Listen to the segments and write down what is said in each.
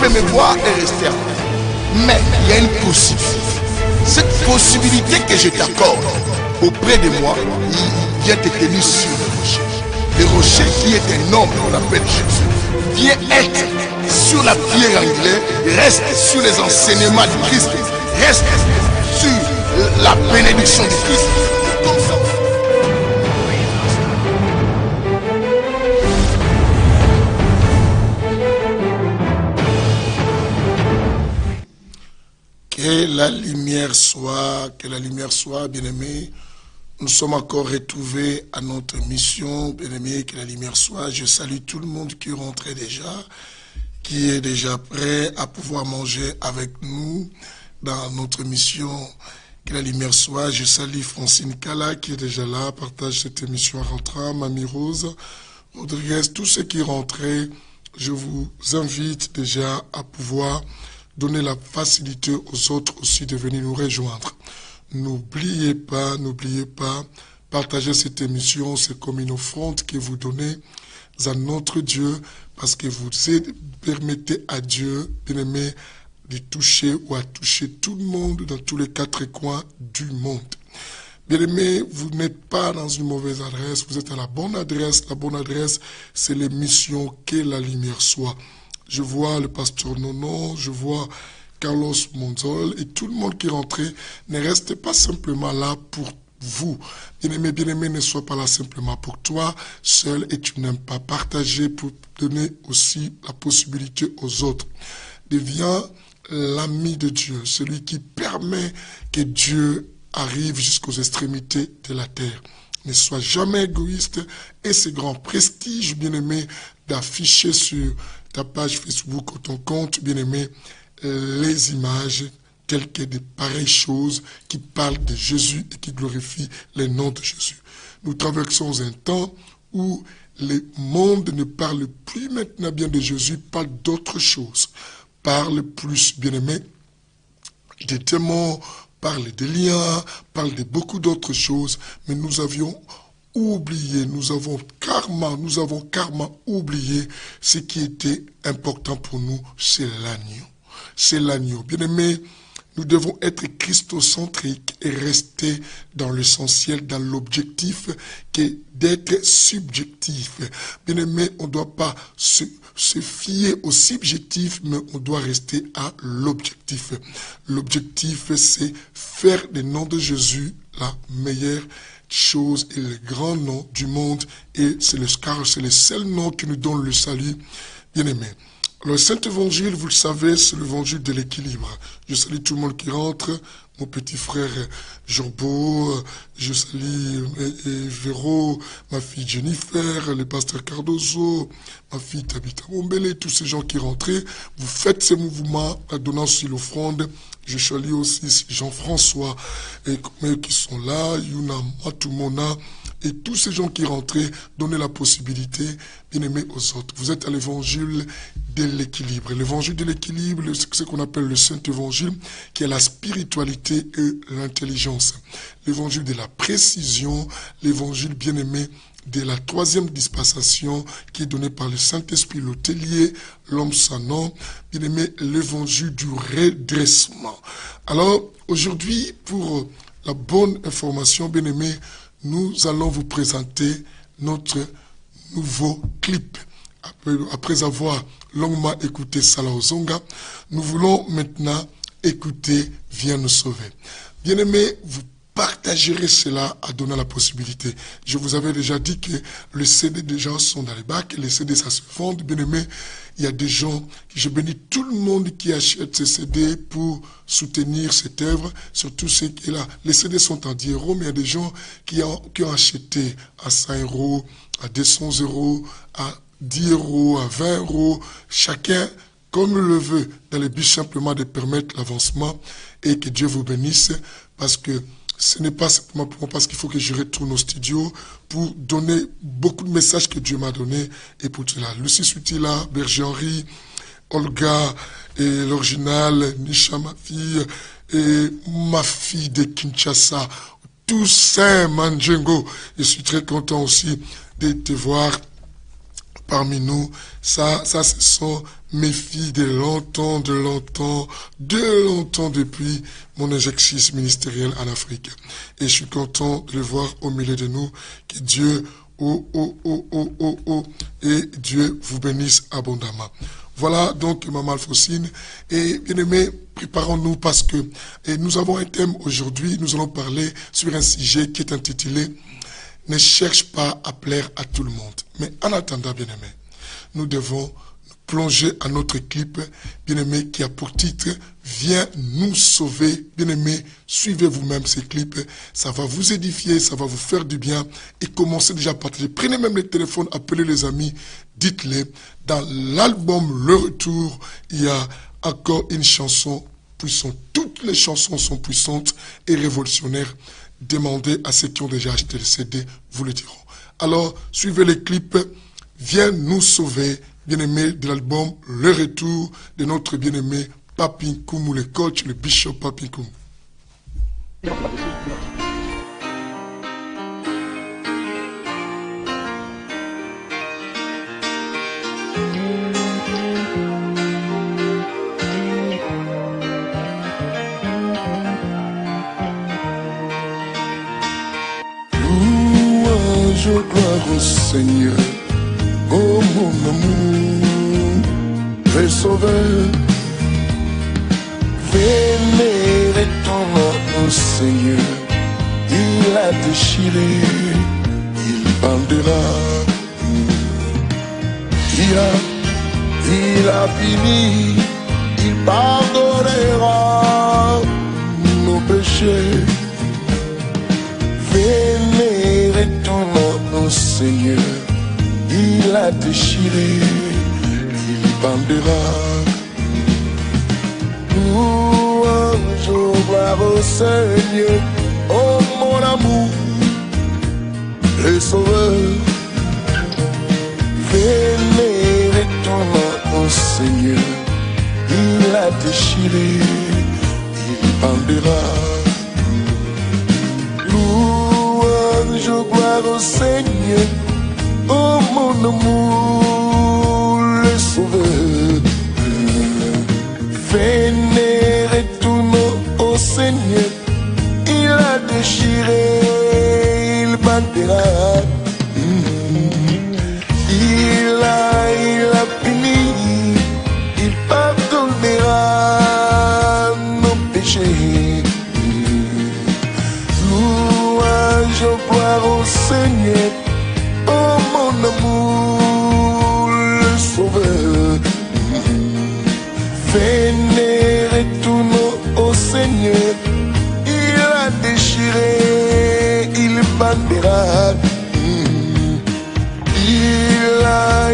peux me voir et rester en paix. Mais il y a une possibilité. Cette possibilité que je t'accorde auprès de moi, il vient te tenir sur le rocher. Le rocher qui est un homme, on l'appelle Jésus, vient être sur la pierre angulaire, reste sur les enseignements du Christ, reste sur la bénédiction du Christ. Comme ça. Que la lumière soit, bien-aimés. Nous sommes encore retrouvés à notre mission, bien-aimés, que la lumière soit. Je salue tout le monde qui est rentré déjà, qui est déjà prêt à pouvoir manger avec nous dans notre mission. Que la lumière soit. Je salue Francine Kala qui est déjà là, partage cette émission à rentrant, Mamie Rose, Rodriguez, tous ceux qui rentraient, je vous invite déjà à pouvoir donner la facilité aux autres aussi de venir nous rejoindre. N'oubliez pas, partagez cette émission, c'est comme une offrande que vous donnez à notre Dieu, parce que vous permettez à Dieu, bien-aimé, de toucher ou à toucher tout le monde dans tous les quatre coins du monde. Bien-aimé, vous n'êtes pas dans une mauvaise adresse, vous êtes à la bonne adresse. La bonne adresse, c'est l'émission Que la lumière soit. Je vois le pasteur Nono, je vois Carlos Monzol et tout le monde qui est rentré. Ne restez pas simplement là pour vous. Bien-aimé, ne sois pas là simplement pour toi seul et tu n'aimes pas partager pour donner aussi la possibilité aux autres. Deviens l'ami de Dieu, celui qui permet que Dieu arrive jusqu'aux extrémités de la terre. Ne sois jamais égoïste et c'est grand prestige, bien-aimé, d'afficher sur ta page Facebook ou ton compte, bien-aimé, les images telles que de pareilles choses qui parlent de Jésus et qui glorifient le nom de Jésus. Nous traversons un temps où le monde ne parle plus maintenant bien de Jésus, parle d'autres choses. Parle plus, bien-aimé, des démons, parle des liens, parle de beaucoup d'autres choses, mais nous avions oublié, nous avons carrément oublié ce qui était important pour nous, c'est l'agneau. C'est l'agneau. Bien-aimé, nous devons être christocentriques et rester dans l'essentiel, dans l'objectif, que d'être subjectif. Bien-aimé, on ne doit pas se fier au subjectif, mais on doit rester à l'objectif. L'objectif, c'est faire du nom de Jésus la meilleure chose et le grand nom du monde. Et c'est le seul nom qui nous donne le salut. Bien-aimé. Le Saint-Évangile, vous le savez, c'est l'évangile de l'équilibre. Je salue tout le monde qui rentre, mon petit frère Jean-Beau, je salue Véro, ma fille Jennifer, le pasteur Cardozo, ma fille Tabitha Mombele, tous ces gens qui rentraient. Vous faites ces mouvements en donnant sur l'offrande. Je salue aussi Jean-François et qui sont là, Yuna Matumona, et tous ces gens qui rentraient, donner la possibilité, bien aimé, aux autres. Vous êtes à l'évangile de l'équilibre. L'évangile de l'équilibre, c'est ce qu'on appelle le Saint-Évangile, qui est la spiritualité et l'intelligence. L'évangile de la précision, l'évangile bien aimé de la troisième dispensation qui est donnée par le Saint-Esprit, l'hôtelier, l'homme sans nom, bien aimé, l'évangile du redressement. Alors, aujourd'hui, pour la bonne information, bien aimé, nous allons vous présenter notre nouveau clip. Après avoir longuement écouté Salah Ozonga, nous voulons maintenant écouter Viens nous sauver. Bien aimé, vous partagerez cela à donner la possibilité. Je vous avais déjà dit que les CD déjà sont dans les bacs, les CD ça se vend. Bien aimé, il y a des gens, je bénis tout le monde qui achète ces CD pour soutenir cette œuvre, surtout ceux qui là. Les CD sont à 10 €, mais il y a des gens qui ont acheté à 5 €, à 200 €, à 10 €, à 20 €, chacun comme le veut, dans le but simplement de permettre l'avancement et que Dieu vous bénisse, parce que ce n'est pas simplement pour moi, parce qu'il faut que je retourne au studio pour donner beaucoup de messages que Dieu m'a donnés. Et pour cela, Lucie Soutila, Berger Henry, Olga, et l'original, Nisha, ma fille de Kinshasa, Toussaint Mandjengo. Je suis très content aussi de te voir parmi nous. Ça, ce sont mes filles de longtemps, depuis mon exercice ministériel en Afrique. Et je suis content de les voir au milieu de nous. Que Dieu, et Dieu vous bénisse abondamment. Voilà donc Maman Alphonsine. Et bien aimés, préparons-nous parce que nous avons un thème aujourd'hui. Nous allons parler sur un sujet qui est intitulé « Ne cherche pas à plaire à tout le monde ». Mais en attendant, bien aimés, nous devons plonger à notre clip, bien-aimé, qui a pour titre « Viens nous sauver ». Bien-aimé, suivez vous-même ces clips, ça va vous édifier, ça va vous faire du bien et commencez déjà à partager. Prenez même le téléphone, appelez les amis, dites-les. Dans l'album Le Retour, il y a encore une chanson puissante. Toutes les chansons sont puissantes et révolutionnaires. Demandez à ceux qui ont déjà acheté le CD, vous le diront. Alors, suivez les clips, « Viens nous sauver ». Bien-aimé de l'album Le Retour de notre bien-aimé Papi Nkumu, le coach, le bishop Papi Nkumu. Louange, gloire au Seigneur. Oh mon amour, le sauveur, vénérez ton nom, Seigneur. Il a déchiré, il bandera. Il a fini, il pardonnera nos péchés. Vénérez ton nom, Seigneur. Il a déchiré, il bandera. Louange, gloire au Seigneur, oh mon amour, le sauveur. Vénérez ton nom, Seigneur. Il a déchiré, il bandera. Louange, gloire au Seigneur. Oh mon amour, le sauveur, vénérez ton nom au Seigneur. Il a déchiré, il bandera. Il a fini, il pardonnera nos péchés. Louange, gloire au Seigneur. Oh mon amour, le sauveur, vénérez ton nom au Seigneur. Il a déchiré, il bandera.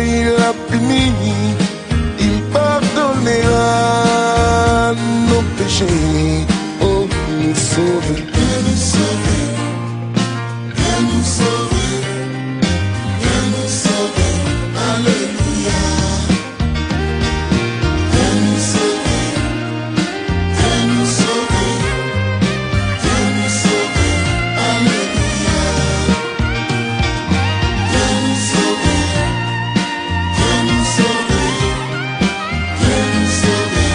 Il a fini, il pardonnera nos péchés. Oh, nous sauver, viens nous sauver, viens nous sauver. Alléluia, viens nous sauver, viens nous sauver, viens nous sauver, alléluia, viens nous sauver, viens nous sauver, viens nous sauver,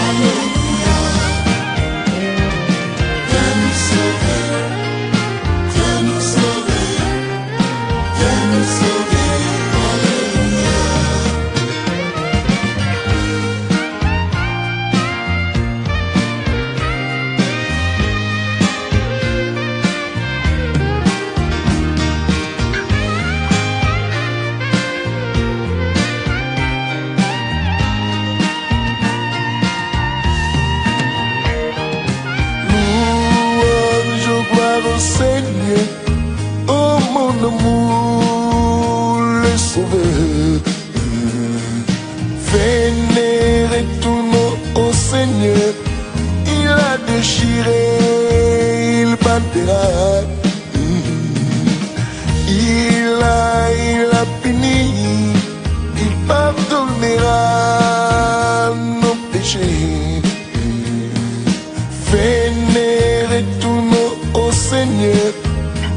alléluia, viens nous sauver, viens nous sauver, viens nous sauver. Seigneur, oh mon amour, le sauveur, vénérez ton nom au Seigneur. Il a déchiré, il bandera. Il a fini, il pardonnera nos péchés. Vénérez ton nom au Seigneur.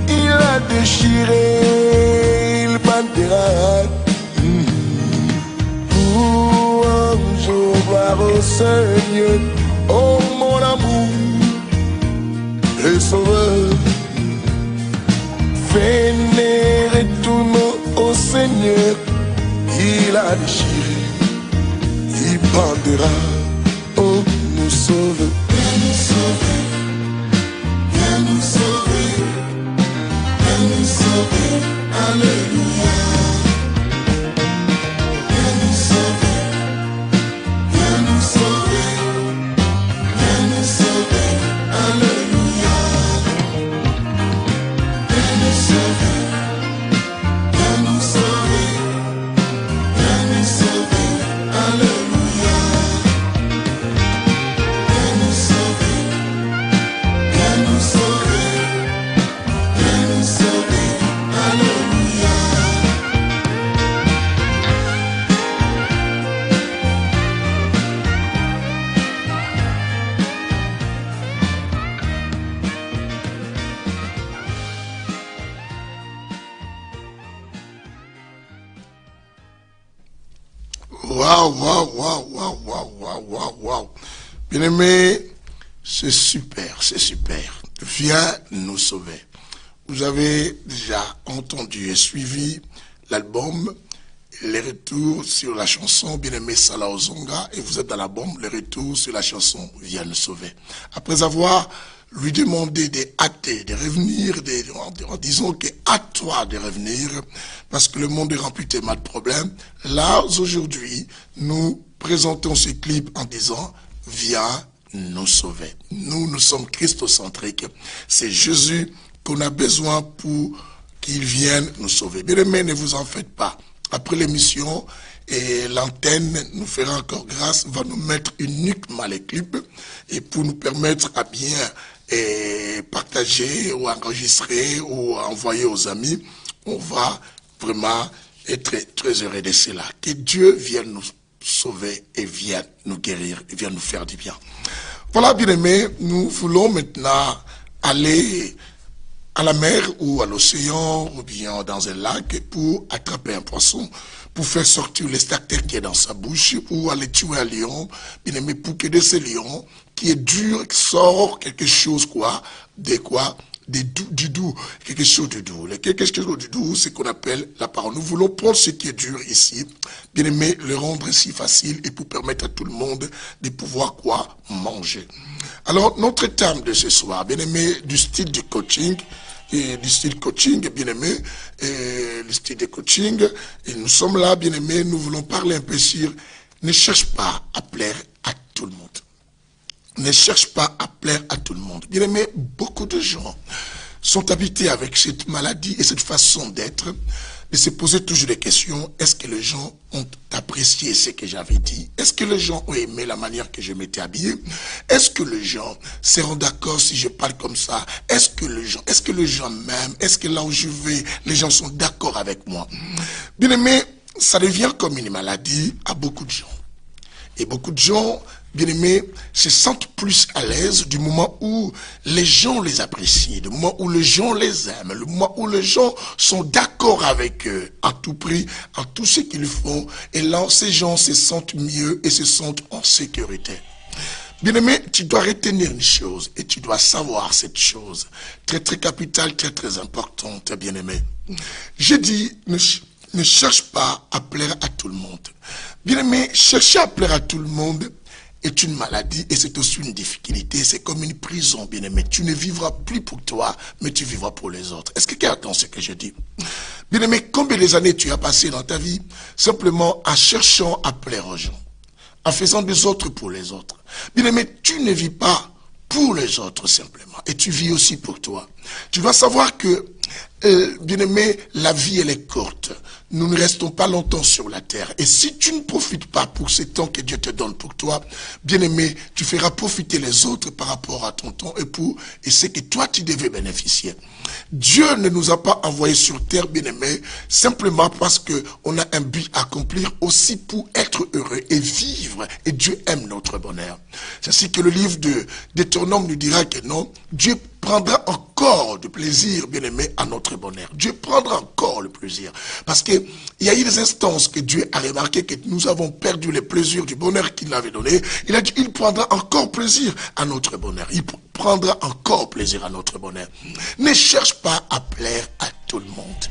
Il a déchiré, il bandera. gloire au Seigneur, oh mon amour et sauveur. Vénérez tout nom au Seigneur, il a déchiré, il prendra, oh nous sauve. Viens nous sauver, viens nous sauver, viens nous sauver, alléluia. Viens nous sauver, viens nous sauver, viens nous sauver, alléluia. Viens nous sauver, viens nous sauver, viens nous sauver, alléluia. Viens nous sauver, viens nous sauver, viens nous sauver, alléluia. Waouh, waouh, waouh, waouh, waouh, waouh, waouh, waouh. Bien-aimé, c'est super, c'est super. Viens nous sauver. Vous avez déjà entendu et suivi l'album, les retours sur la chanson Bien-aimé Salah Ozonga, et vous êtes dans l'album, les retours sur la chanson Viens nous sauver. Après avoir lui demandé de hâter, de revenir, en disant que à toi de revenir, parce que le monde est rempli tellement de problèmes. Là, aujourd'hui, nous présentons ce clip en disant, viens nous sauver. Nous sommes christocentriques. C'est Jésus qu'on a besoin pour qu'il vienne nous sauver. Bien aimés, ne vous en faites pas. Après l'émission, et l'antenne nous fera encore grâce, va nous mettre uniquement les clips, et pour nous permettre à bien partager ou enregistrer ou envoyer aux amis, on va vraiment être très heureux de cela. Que Dieu vienne nous sauver et vienne nous guérir et vienne nous faire du bien. Voilà, bien aimés, nous voulons maintenant aller à la mer ou à l'océan ou bien dans un lac pour attraper un poisson, pour faire sortir le stactère qui est dans sa bouche, ou aller tuer un lion, bien aimé, pour que de ce lion qui est dur sort quelque chose du doux, quelque chose de doux. Quelque chose de doux, c'est ce qu'on appelle la parole. Nous voulons prendre ce qui est dur ici, bien aimé, le rendre si facile et pour permettre à tout le monde de pouvoir manger. Alors, notre thème de ce soir, bien aimé, du style du coaching, et du style coaching, bien aimé, le style de coaching, et nous sommes là, bien aimé, nous voulons parler un peu sur, ne cherche pas à plaire à tout le monde. Ne cherche pas à plaire à tout le monde. Bien aimé, beaucoup de gens sont habités avec cette maladie et cette façon d'être, de se poser toujours des questions. Est-ce que les gens ont apprécié ce que j'avais dit? Est-ce que les gens ont aimé la manière que je m'étais habillé? Est-ce que les gens seront d'accord si je parle comme ça? Est-ce que les gens m'aiment? Est-ce que là où je vais, les gens sont d'accord avec moi? Bien aimé, ça devient comme une maladie à beaucoup de gens. Et beaucoup de gens, bien aimés, se sentent plus à l'aise du moment où les gens les apprécient, du moment où les gens les aiment, le moment où les gens sont d'accord avec eux à tout prix, en tout ce qu'ils font. Et là, ces gens se sentent mieux et se sentent en sécurité. Bien aimé, tu dois retenir une chose et tu dois savoir cette chose très très capitale, très très importante, bien aimé. J'ai dit, ne cherche pas à plaire à tout le monde. Bien aimé, chercher à plaire à tout le monde est une maladie et c'est aussi une difficulté. C'est comme une prison, bien aimé. Tu ne vivras plus pour toi, mais tu vivras pour les autres. Est-ce que quelqu'un entend ce que je dis? Bien aimé, combien d'années tu as passé dans ta vie simplement en cherchant à plaire aux gens, en faisant des autres pour les autres? Bien aimé, tu ne vis pas pour les autres simplement, et tu vis aussi pour toi. Tu dois savoir que, bien aimé, la vie elle est courte. Nous ne restons pas longtemps sur la terre. Et si tu ne profites pas pour ce temps que Dieu te donne pour toi, bien aimé, tu feras profiter les autres par rapport à ton temps et c'est que toi tu devais bénéficier. Dieu ne nous a pas envoyés sur terre, bien aimé, simplement parce qu'on a un but à accomplir, aussi pour être heureux et vivre. Et Dieu aime notre bonheur. C'est ainsi que le livre de Deutéronome nous dira que non, Dieu prendra encore du plaisir, bien-aimé, à notre bonheur. Dieu prendra encore le plaisir. Parce qu'il y a eu des instances que Dieu a remarqué que nous avons perdu le plaisir du bonheur qu'il avait donné. Il a dit, il prendra encore plaisir à notre bonheur. Il prendra encore plaisir à notre bonheur. Ne cherche pas à plaire à tout le monde.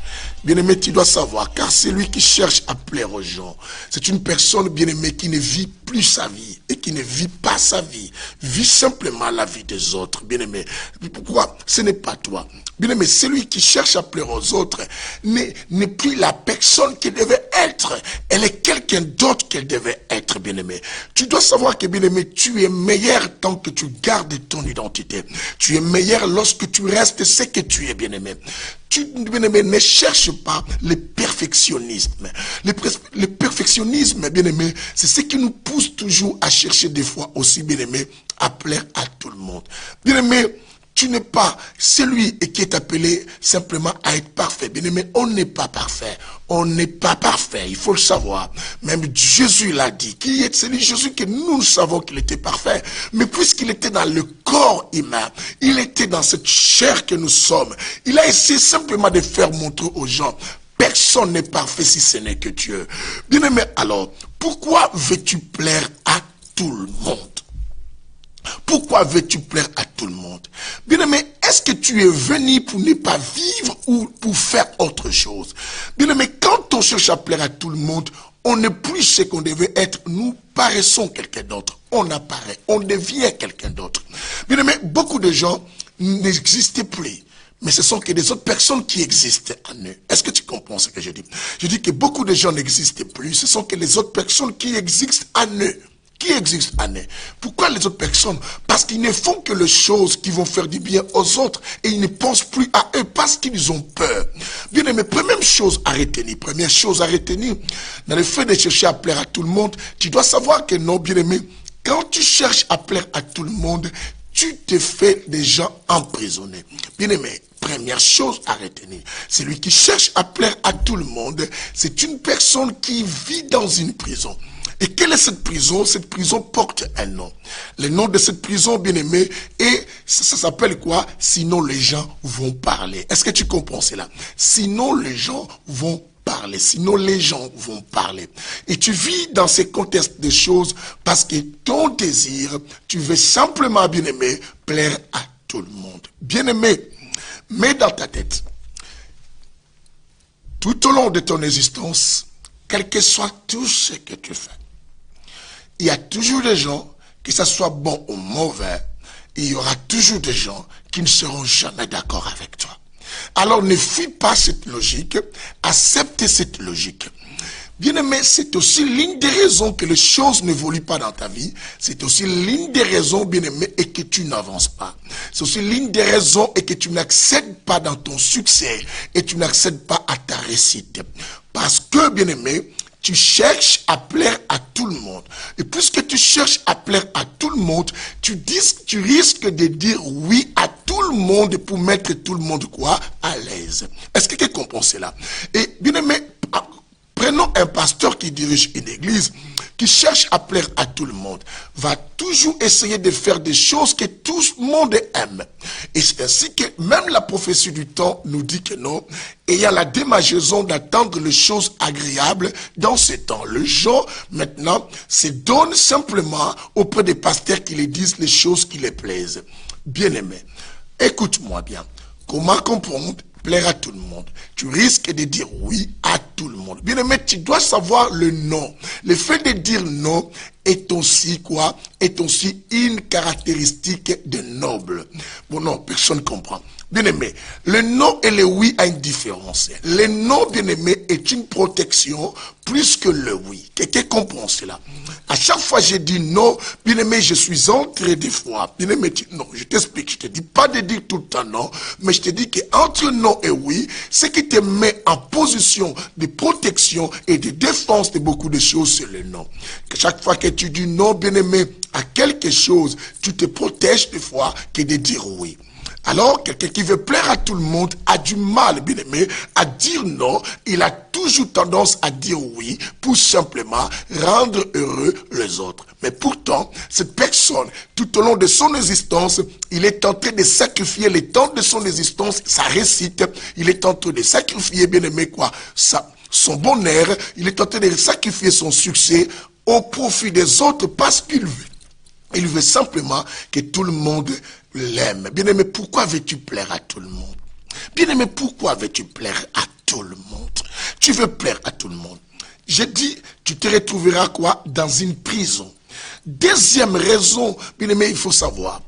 Bien-aimé, tu dois savoir, car c'est lui qui cherche à plaire aux gens. C'est une personne, bien-aimé, qui ne vit plus sa vie et qui ne vit pas sa vie. Vit simplement la vie des autres, bien-aimé. Pourquoi? Ce n'est pas toi. Bien-aimé, celui qui cherche à plaire aux autres n'est plus la personne qu'elle devait être. Elle est quelqu'un d'autre qu'elle devait être, bien-aimé. Tu dois savoir que, bien-aimé, tu es meilleur tant que tu gardes ton identité. Tu es meilleur lorsque tu restes ce que tu es, bien-aimé. Tu, bien-aimé, ne cherche pas le perfectionnisme. Le perfectionnisme, bien-aimé, c'est ce qui nous pousse toujours à chercher des fois aussi, bien-aimé, à plaire à tout le monde. Bien-aimé, tu n'es pas celui qui est appelé simplement à être parfait. Bien-aimé, on n'est pas parfait. On n'est pas parfait, il faut le savoir. Même Jésus l'a dit. Qui est celui Jésus que nous savons qu'il était parfait. Mais puisqu'il était dans le corps humain, il était dans cette chair que nous sommes. Il a essayé simplement de faire montrer aux gens, personne n'est parfait si ce n'est que Dieu. Bien-aimé, alors, pourquoi veux-tu plaire à tout le monde? Pourquoi veux-tu plaire à tout le monde? Bien-aimé, est-ce que tu es venu pour ne pas vivre ou pour faire autre chose? Bien-aimé, quand on cherche à plaire à tout le monde, on n'est plus ce qu'on devait être. Nous paraissons quelqu'un d'autre. On apparaît, on devient quelqu'un d'autre. Bien-aimé, beaucoup de gens n'existaient plus. Mais ce sont que des autres personnes qui existent en eux. Est-ce que tu comprends ce que je dis? Je dis que beaucoup de gens n'existent plus. Ce sont que les autres personnes qui existent en eux. Qui existe en eux. Pourquoi les autres personnes? Parce qu'ils ne font que les choses qui vont faire du bien aux autres et ils ne pensent plus à eux parce qu'ils ont peur. Bien aimé, première chose à retenir, dans le fait de chercher à plaire à tout le monde, tu dois savoir que non, bien aimé, quand tu cherches à plaire à tout le monde, tu te fais des gens emprisonnés. Bien aimé, première chose à retenir, celui qui cherche à plaire à tout le monde, c'est une personne qui vit dans une prison. Et quelle est cette prison? Cette prison porte un nom. Le nom de cette prison, bien-aimé, et ça s'appelle quoi? Sinon les gens vont parler. Est-ce que tu comprends cela? Sinon les gens vont parler. Sinon les gens vont parler. Et tu vis dans ces contextes de choses parce que ton désir, tu veux simplement, bien-aimé, plaire à tout le monde. Bien-aimé, mets dans ta tête, tout au long de ton existence, quel que soit tout ce que tu fais, il y a toujours des gens, que ce soit bon ou mauvais, il y aura toujours des gens qui ne seront jamais d'accord avec toi. Alors ne fuis pas cette logique, accepte cette logique. Bien-aimé, c'est aussi l'une des raisons que les choses n'évoluent pas dans ta vie. C'est aussi l'une des raisons, bien-aimé, et que tu n'avances pas. C'est aussi l'une des raisons et que tu n'accèdes pas dans ton succès et tu n'accèdes pas à ta réussite. Parce que, bien-aimé, tu cherches à plaire à tout le monde. Et puisque tu cherches à plaire à tout le monde, tu risques de dire oui à tout le monde pour mettre tout le monde quoi? À l'aise. Est-ce que tu comprends cela? Et bien aimé, prenons un pasteur qui dirige une église, qui cherche à plaire à tout le monde, va toujours essayer de faire des choses que tout le monde aime. Et c'est ainsi que même la prophétie du temps nous dit que non, et il y a la démangeaison d'attendre les choses agréables dans ce temps. Les gens, maintenant, se donnent simplement auprès des pasteurs qui les disent les choses qui les plaisent. Bien-aimé, écoute-moi bien. Comment comprendre? Plaire à tout le monde. Tu risques de dire oui à tout le monde. Bien aimé, tu dois savoir le non. Le fait de dire non est aussi quoi? Est aussi une caractéristique de noble. Bon non, personne ne comprend. Bien aimé, le non et le oui a une différence. Le non, bien aimé, est une protection plus que le oui. Quelqu'un comprend cela? À chaque fois je dis non, bien aimé, je suis entré des fois. Bien aimé, non, je t'explique. Je te dis pas de dire tout le temps non, mais je te dis qu'entre non et oui, ce qui te met en position de protection et de défense de beaucoup de choses, c'est le non. Que chaque fois que tu dis non, bien aimé, à quelque chose, tu te protèges des fois que de dire oui. Alors, quelqu'un qui veut plaire à tout le monde a du mal, bien aimé, à dire non. Il a toujours tendance à dire oui pour simplement rendre heureux les autres. Mais pourtant, cette personne, tout au long de son existence, il est en train de sacrifier le temps de son existence, sa réussite. Il est en train de sacrifier, bien aimé, quoi, son bonheur. Il est en train de sacrifier son succès au profit des autres parce qu'il veut simplement que tout le monde l'aime. Bien-aimé, pourquoi veux-tu plaire à tout le monde? Bien-aimé, pourquoi veux-tu plaire à tout le monde? Tu veux plaire à tout le monde. J'ai dit, tu te retrouveras quoi? Dans une prison. Deuxième raison, bien-aimé, il faut savoir,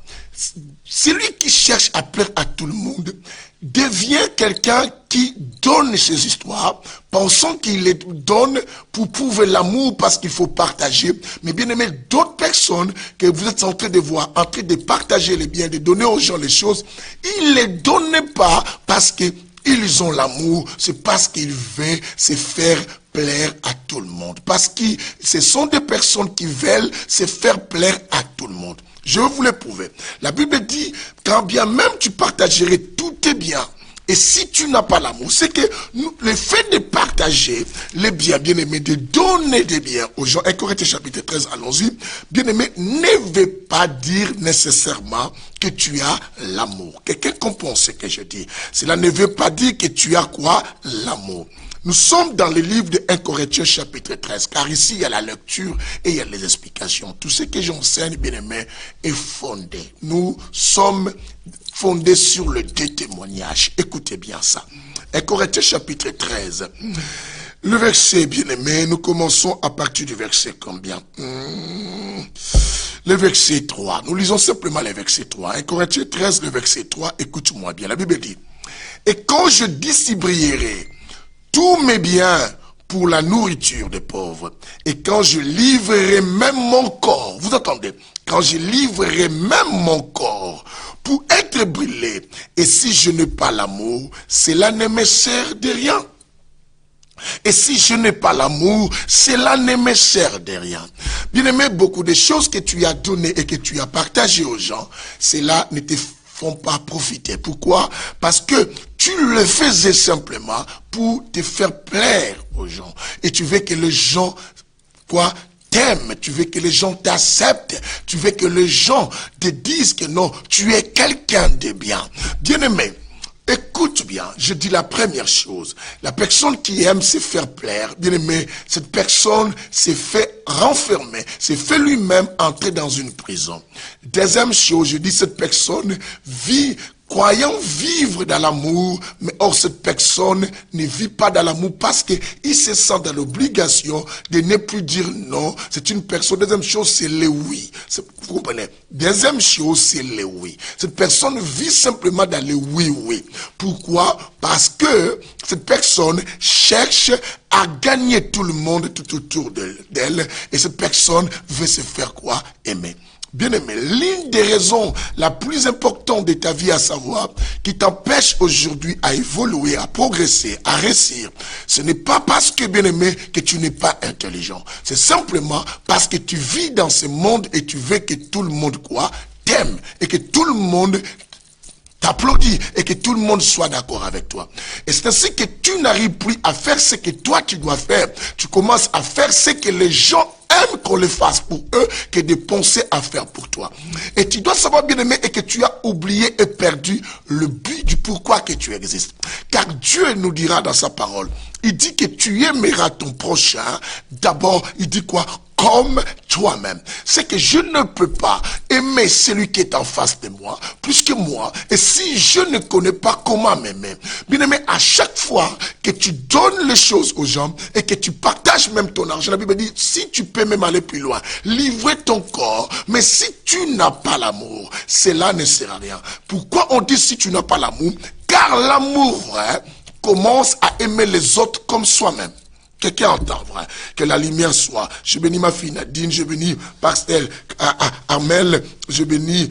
celui qui cherche à plaire à tout le monde devient quelqu'un qui donne ses histoires, pensant qu'il les donne pour prouver l'amour parce qu'il faut partager. Mais bien aimé, d'autres personnes que vous êtes en train de voir, en train de partager les biens, de donner aux gens les choses, ils ne les donnent pas parce qu'ils ont l'amour, c'est parce qu'ils veulent se faire plaire à tout le monde. Parce que ce sont des personnes qui veulent se faire plaire à tout le monde. Je vais vous le prouver. La Bible dit, quand bien même tu partagerais tous tes biens, et si tu n'as pas l'amour, c'est que le fait de partager les biens, bien aimé, de donner des biens aux gens, 1 Corinthiens chapitre 13, allons-y, bien aimé, ne veut pas dire nécessairement que tu as l'amour. Quelqu'un comprend ce que je dis. Cela ne veut pas dire que tu as quoi? L'amour. Nous sommes dans le livre de 1 Corinthiens chapitre 13, car ici il y a la lecture et il y a les explications. Tout ce que j'enseigne, bien aimé, est fondé. Nous sommes fondés sur le témoignage. Écoutez bien ça. 1 Corinthiens chapitre 13. Le verset, bien aimé, nous commençons à partir du verset combien? Le verset 3. Nous lisons simplement le verset 3. 1 Corinthiens 13, le verset 3. Écoute-moi bien. La Bible dit, et quand je distribuerai tous mes biens pour la nourriture des pauvres, et quand je livrerai même mon corps, vous entendez, quand je livrerai même mon corps pour être brûlé, et si je n'ai pas l'amour, cela ne me sert de rien. Et si je n'ai pas l'amour, cela ne me sert de rien. Bien aimé, beaucoup de choses que tu as données et que tu as partagées aux gens, cela ne te font pas profiter. Pourquoi? Parce que tu le faisais simplement pour te faire plaire aux gens. Et tu veux que les gens, quoi, t'aiment. Tu veux que les gens t'acceptent. Tu veux que les gens te disent que non, tu es quelqu'un de bien. Bien-aimé, écoute bien, je dis la première chose. La personne qui aime se faire plaire, bien aimé, cette personne s'est fait renfermer, s'est fait lui-même entrer dans une prison. Deuxième chose, je dis cette personne vit, croyant vivre dans l'amour, mais or cette personne ne vit pas dans l'amour parce qu'il se sent dans l'obligation de ne plus dire non. C'est une personne. Deuxième chose, c'est le oui. Vous comprenez? Deuxième chose, c'est le oui. Cette personne vit simplement dans le oui. Pourquoi? Parce que cette personne cherche à gagner tout le monde tout autour d'elle. Et cette personne veut se faire quoi? Aimer. Bien-aimé, l'une des raisons la plus importante de ta vie, à savoir, qui t'empêche aujourd'hui à évoluer, à progresser, à réussir, ce n'est pas parce que, bien-aimé, que tu n'es pas intelligent. C'est simplement parce que tu vis dans ce monde et tu veux que tout le monde, quoi, t'aime et que tout le monde t'applaudit et que tout le monde soit d'accord avec toi. Et c'est ainsi que tu n'arrives plus à faire ce que toi tu dois faire. Tu commences à faire ce que les gens aiment qu'on le fasse pour eux que de penser à faire pour toi. Et tu dois savoir, bien aimé, et que tu as oublié et perdu le but du pourquoi que tu existes. Car Dieu nous dira dans sa parole, il dit que tu aimeras ton prochain. D'abord, il dit quoi? Comme toi-même. C'est que je ne peux pas aimer celui qui est en face de moi plus que moi. Et si je ne connais pas comment m'aimer, bien aimé, à chaque fois que tu donnes les choses aux gens et que tu partages même ton argent, la Bible dit, si tu peux même aller plus loin, livrer ton corps, mais si tu n'as pas l'amour, cela ne sert à rien. Pourquoi on dit si tu n'as pas l'amour? Car l'amour vrai commence à aimer les autres comme soi-même. Quelqu'un entend, vrai? Que la lumière soit. Je bénis ma fille Nadine, je bénis Pastel, Armel, je bénis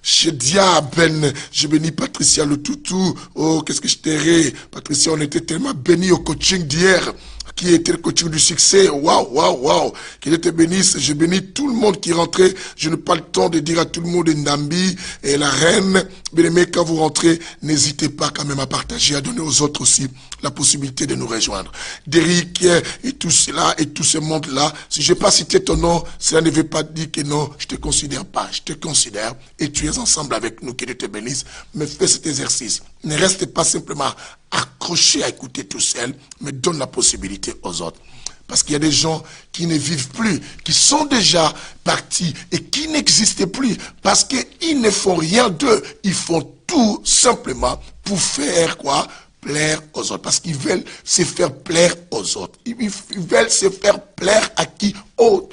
Chedia Ben, je bénis Patricia le toutou. Oh, qu'est-ce que je t'aimerais. Patricia, on était tellement bénis au coaching d'hier. qui était le coaching du succès. Waouh, waouh, waouh. Que Dieu te bénisse. Je bénis tout le monde qui rentrait. Je n'ai pas le temps de dire à tout le monde, Nambi et la reine. Bien aimé, quand vous rentrez, n'hésitez pas quand même à partager, à donner aux autres aussi la possibilité de nous rejoindre. Derrick et tout cela et tout ce monde-là, si je n'ai pas cité ton nom, cela ne veut pas dire que non, je ne te considère pas. Je te considère et tu es ensemble avec nous. Que Dieu te bénisse. Mais fais cet exercice. Ne reste pas simplement accroché à écouter tout seul, mais donne la possibilité aux autres. Parce qu'il y a des gens qui ne vivent plus, qui sont déjà partis et qui n'existent plus. Parce qu'ils ne font rien d'eux. Ils font tout simplement pour faire quoi? Plaire aux autres. Parce qu'ils veulent se faire plaire aux autres. Ils veulent se faire plaire à qui?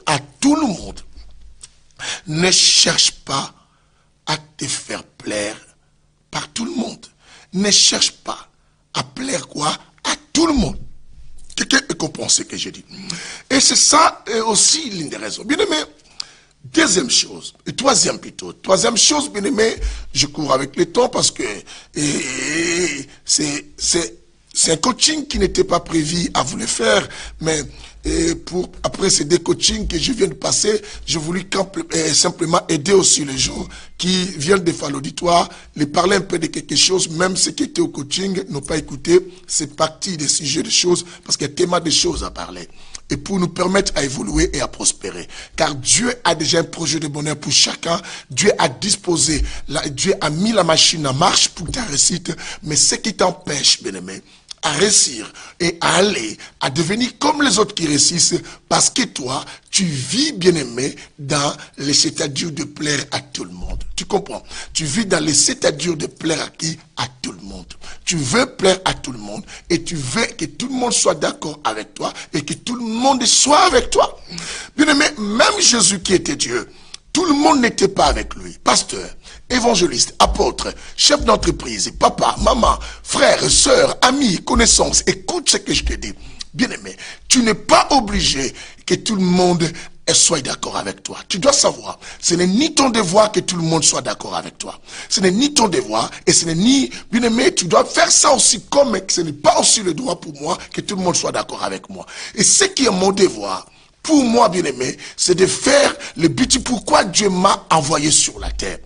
À tout le monde. Ne cherche pas à te faire plaire par tout le monde. Ne cherche pas à plaire quoi? À tout le monde. Quelqu'un comprend ce que je dis. Et c'est ça aussi l'une des raisons. Bien aimé, deuxième chose, et troisième plutôt. Troisième chose, bien aimé, je cours avec le temps parce que c'est un coaching qui n'était pas prévu à vous le faire, mais après ces deux coachings que je viens de passer, je voulais simplement aider aussi les gens qui viennent de faire l'auditoire, les parler un peu de quelque chose, même ceux qui étaient au coaching n'ont pas écouté, c'est partie des sujets de choses, parce qu'il y a tellement de choses à parler. Et pour nous permettre à évoluer et à prospérer. Car Dieu a déjà un projet de bonheur pour chacun. Dieu a disposé, Dieu a mis la machine en marche pour ta réussite. Mais ce qui t'empêche, bien-aimé, à réussir et à aller, à devenir comme les autres qui réussissent, parce que toi, tu vis, bien-aimé, dans les c'est-à-dire de plaire à tout le monde. Tu comprends? Tu vis dans les c'est-à-dire de plaire à qui? À tout le monde. Tu veux plaire à tout le monde et tu veux que tout le monde soit d'accord avec toi et que tout le monde soit avec toi. Bien-aimé, même Jésus qui était Dieu, tout le monde n'était pas avec lui. Pasteur, évangéliste, apôtre, chef d'entreprise, papa, maman, frère, sœur, ami, connaissance, écoute ce que je te dis. Bien-aimé, tu n'es pas obligé que tout le monde soit d'accord avec toi. Tu dois savoir, ce n'est ni ton devoir que tout le monde soit d'accord avec toi. Ce n'est ni ton devoir et ce n'est ni, bien-aimé, tu dois faire ça aussi comme ce n'est pas aussi le droit pour moi que tout le monde soit d'accord avec moi. Et ce qui est mon devoir, pour moi, bien-aimé, c'est de faire le but pourquoi Dieu m'a envoyé sur la terre.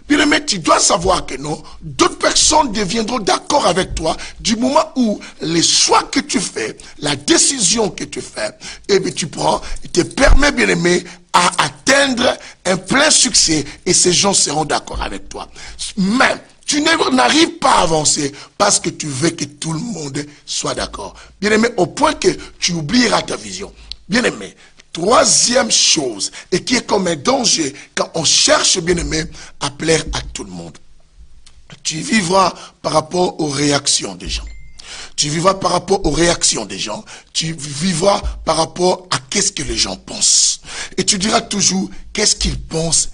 Bien-aimé, tu dois savoir que non, d'autres personnes deviendront d'accord avec toi du moment où les choix que tu fais, la décision que tu fais, eh bien, tu prends, te permet, bien-aimé, à atteindre un plein succès et ces gens seront d'accord avec toi. Mais tu n'arrives pas à avancer parce que tu veux que tout le monde soit d'accord. Bien-aimé, au point que tu oublieras ta vision. Bien-aimé, troisième chose, et qui est comme un danger quand on cherche, bien-aimé, à plaire à tout le monde. Tu vivras par rapport aux réactions des gens. Tu vivras par rapport aux réactions des gens. Tu vivras par rapport à qu'est-ce que les gens pensent. Et tu diras toujours qu'est-ce qu'ils pensent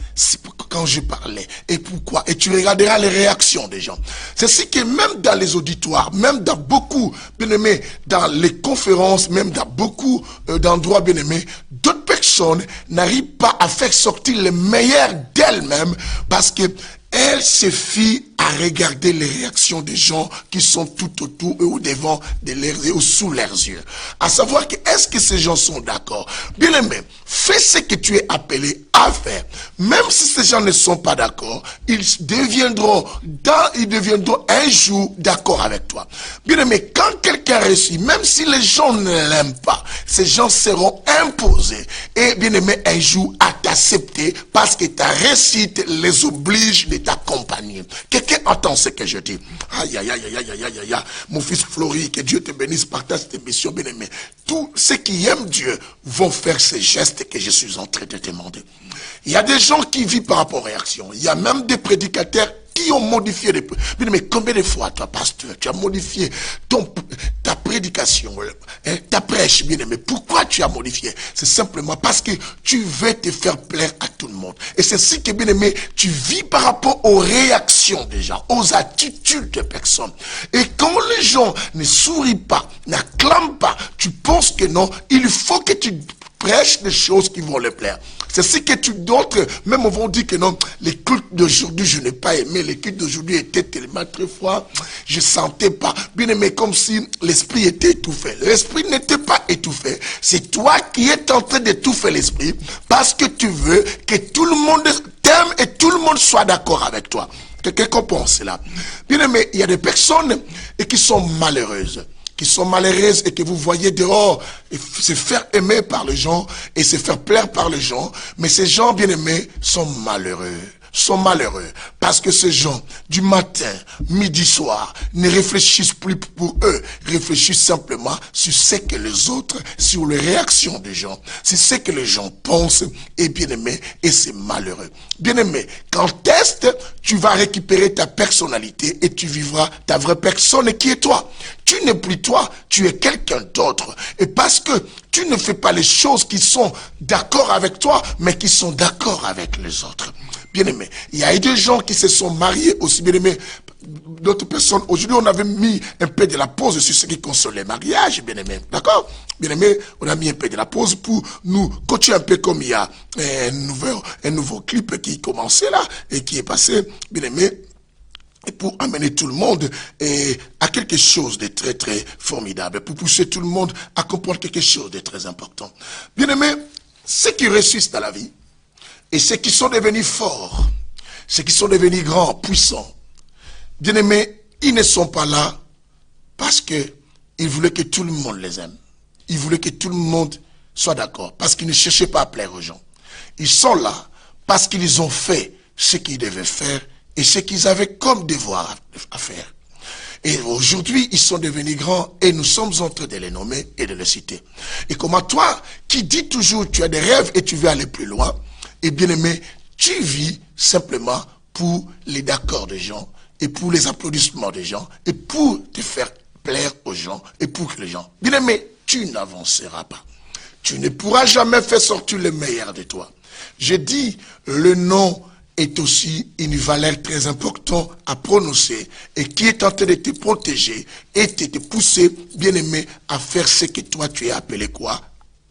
quand je parlais et pourquoi. Et tu regarderas les réactions des gens. C'est ce que même dans les auditoires, même dans beaucoup, bien aimé, dans les conférences, même dans beaucoup d'endroits, bien aimés, d'autres personnes n'arrivent pas à faire sortir le meilleur d'elles-mêmes parce que elles se fient à regarder les réactions des gens qui sont tout autour et au devant de leurs yeux ou sous leurs yeux. À savoir que est-ce que ces gens sont d'accord? Bien aimé, fais ce que tu es appelé à faire. Même si ces gens ne sont pas d'accord, ils deviendront un jour d'accord avec toi. Bien aimé, quand quelqu'un réussit, même si les gens ne l'aiment pas, ces gens seront imposés et bien aimé un jour à t'accepter parce que ta réussite les oblige de t'accompagner. Quelqu'un entend ce que je dis? Aïe, aïe, aïe, aïe, aïe, aïe, aïe, aïe. Mon fils Flori, que Dieu te bénisse, partage cette émission, bien aimé. Tous ceux qui aiment Dieu vont faire ces gestes que je suis en train de te demander. Il y a des gens qui vivent par rapport aux réactions. Il y a même des prédicateurs qui ont modifié les... Mais combien de fois, toi, pasteur, tu as modifié ta prédication, ta prêche, bien aimé? Pourquoi tu as modifié? C'est simplement parce que tu veux te faire plaire à tout le monde. Et c'est ce que, bien aimé, tu vis par rapport aux réactions des gens, aux attitudes des personnes. Et quand les gens ne sourient pas, n'acclament pas, tu penses que non, il faut que tu prêche des choses qui vont les plaire. C'est ce que tu d'autres, même vont dire que non, les cultes d'aujourd'hui, je n'ai pas aimé, les cultes d'aujourd'hui étaient tellement très froids, je sentais pas. Bien aimé, comme si l'esprit était étouffé. L'esprit n'était pas étouffé. C'est toi qui es en train d'étouffer l'esprit parce que tu veux que tout le monde t'aime et tout le monde soit d'accord avec toi. Quelqu'un comprend cela. Bien aimé, il y a des personnes qui sont malheureuses. Et que vous voyez dehors se faire aimer par les gens et se faire plaire par les gens, mais ces gens bien-aimés sont malheureux. Parce que ces gens, du matin, midi, soir, ne réfléchissent plus pour eux, réfléchissent simplement sur ce que les autres, sur les réactions des gens, sur ce que les gens pensent, et bien-aimé, et c'est malheureux. Bien-aimé, quand tu vas récupérer ta personnalité et tu vivras ta vraie personne qui est toi. Tu n'es plus toi, tu es quelqu'un d'autre. Et parce que tu ne fais pas les choses qui sont d'accord avec toi, mais qui sont d'accord avec les autres. Bien-aimé, il y a des gens qui se sont mariés aussi, bien-aimé, d'autres personnes. Aujourd'hui, on avait mis un peu de la pause sur ce qui concerne les mariages, bien-aimé. D'accord? Bien-aimé, on a mis un peu de la pause pour nous coacher un peu comme il y a un nouveau clip qui commençait là et qui est passé, bien-aimé, et pour amener tout le monde à quelque chose de très très formidable, pour pousser tout le monde à comprendre quelque chose de très important. Bien-aimé, ceux qui réussissent dans la vie, et ceux qui sont devenus forts, ceux qui sont devenus grands, puissants, bien-aimés, ils ne sont pas là parce qu'ils voulaient que tout le monde les aime. Ils voulaient que tout le monde soit d'accord, parce qu'ils ne cherchaient pas à plaire aux gens. Ils sont là parce qu'ils ont fait ce qu'ils devaient faire et ce qu'ils avaient comme devoir à faire. Et aujourd'hui, ils sont devenus grands et nous sommes en train de les nommer et de les citer. Et comme à toi, qui dis toujours tu as des rêves et tu veux aller plus loin, et bien aimé, tu vis simplement pour les d'accords des gens et pour les applaudissements des gens et pour te faire plaire aux gens et pour que les gens... Bien aimé, tu n'avanceras pas. Tu ne pourras jamais faire sortir le meilleur de toi. J'ai dit, le nom est aussi une valeur très importante à prononcer et qui est en train de te protéger et de te pousser, bien aimé, à faire ce que toi tu es appelé quoi?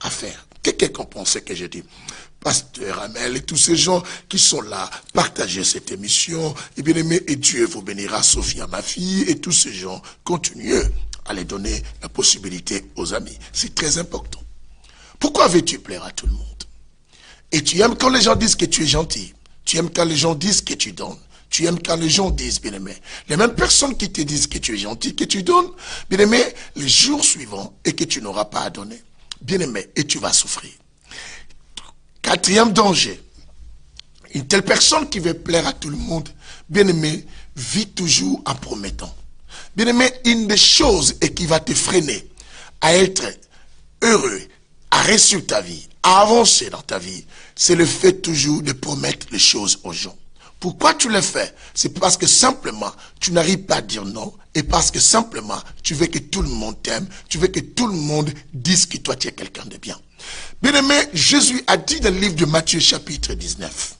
À faire. Quelqu'un comprend ce que je dis? Pasteur Amel et tous ces gens qui sont là, partagez cette émission, et bien aimé, et Dieu vous bénira, Sophia, ma fille, et tous ces gens, continuez à les donner la possibilité aux amis. C'est très important. Pourquoi veux-tu plaire à tout le monde? Et tu aimes quand les gens disent que tu es gentil. Tu aimes quand les gens disent que tu donnes. Tu aimes quand les gens disent, bien aimé, les mêmes personnes qui te disent que tu es gentil, que tu donnes, bien aimé, les jours suivants, et que tu n'auras pas à donner. Bien aimé, et tu vas souffrir. Quatrième danger, une telle personne qui veut plaire à tout le monde, bien aimé, vit toujours en promettant. Bien aimé, une des choses et qui va te freiner à être heureux, à réussir ta vie, à avancer dans ta vie, c'est le fait toujours de promettre les choses aux gens. Pourquoi tu le fais? C'est parce que simplement, tu n'arrives pas à dire non et parce que simplement, tu veux que tout le monde t'aime, tu veux que tout le monde dise que toi, tu es quelqu'un de bien. Bien-aimé, Jésus a dit dans le livre de Matthieu chapitre 19,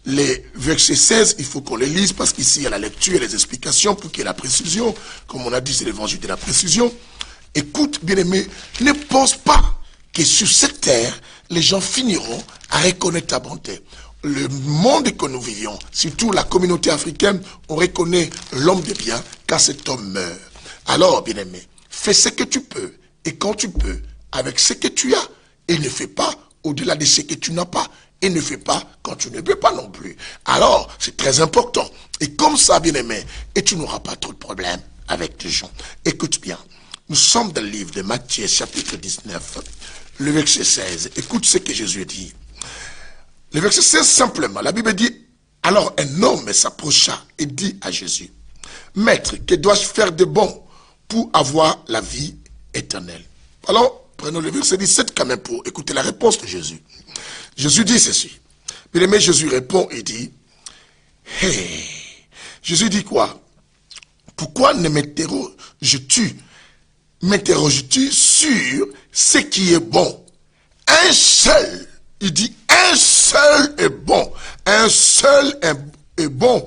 les versets 16, il faut qu'on les lise parce qu'ici il y a la lecture et les explications pour qu'il y ait la précision. Comme on a dit, c'est l'évangile de la précision. Écoute, bien-aimé, ne pense pas que sur cette terre, les gens finiront à reconnaître ta bonté. Le monde que nous vivions, surtout la communauté africaine, on reconnaît l'homme de bien quand cet homme meurt. Alors, bien-aimé, fais ce que tu peux et quand tu peux, avec ce que tu as, et ne fais pas au-delà de ce que tu n'as pas, et ne fais pas quand tu ne peux pas non plus. Alors, c'est très important. Et comme ça, bien-aimé, et tu n'auras pas trop de problèmes avec les gens. Écoute bien, nous sommes dans le livre de Matthieu, chapitre 19, le verset 16. Écoute ce que Jésus dit. Le verset 16, simplement, la Bible dit, alors un homme s'approcha et dit à Jésus, Maître, que dois-je faire de bon pour avoir la vie éternelle? Alors, prenons le verset 17 quand même pour écouter la réponse de Jésus. Jésus dit ceci. Bien-aimé, Jésus répond et dit, hey. Jésus dit quoi? Pourquoi ne m'interroges-tu sur ce qui est bon? Un seul, il dit, un seul est bon. Un seul est bon.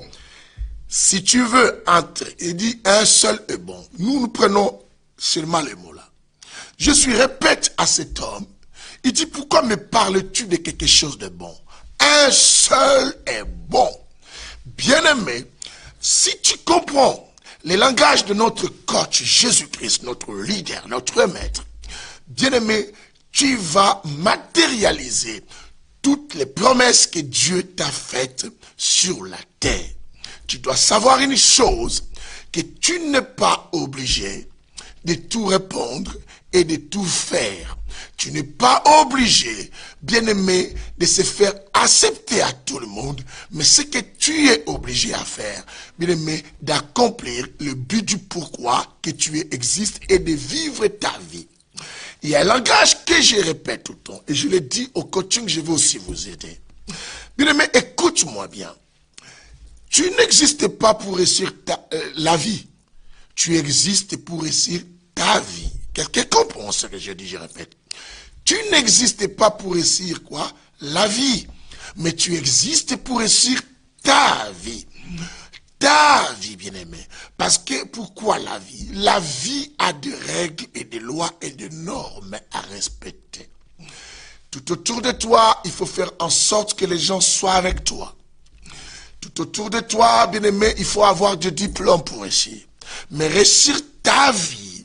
Si tu veux entrer, il dit, un seul est bon. Nous prenons seulement les mots là. Jésus répète à cet homme, Il dit, pourquoi me parles-tu de quelque chose de bon? Un seul est bon. Bien-aimé, si tu comprends les langages de notre coach Jésus-Christ, notre leader, notre maître, bien-aimé, tu vas matérialiser toutes les promesses que Dieu t'a faites sur la terre. Tu dois savoir une chose, que tu n'es pas obligé de tout répondre et de tout faire. Tu n'es pas obligé, bien-aimé, de se faire accepter à tout le monde, mais ce que tu es obligé à faire, bien-aimé, d'accomplir le but du pourquoi que tu existes et de vivre ta vie. Il y a un langage que je répète tout le temps, et je le dis au coaching, je vais aussi vous aider. Bien-aimé, écoute-moi bien. Tu n'existes pas pour réussir la vie. Tu existes pour réussir ta vie. Quelqu'un comprend ce que je dis, je répète. Tu n'existes pas pour réussir quoi? La vie. Mais tu existes pour réussir ta vie. Ta vie, bien-aimé. Parce que, pourquoi la vie? La vie a des règles et des lois et des normes à respecter. Tout autour de toi, il faut faire en sorte que les gens soient avec toi. Tout autour de toi, bien-aimé, il faut avoir des diplômes pour réussir. Mais réussir ta vie,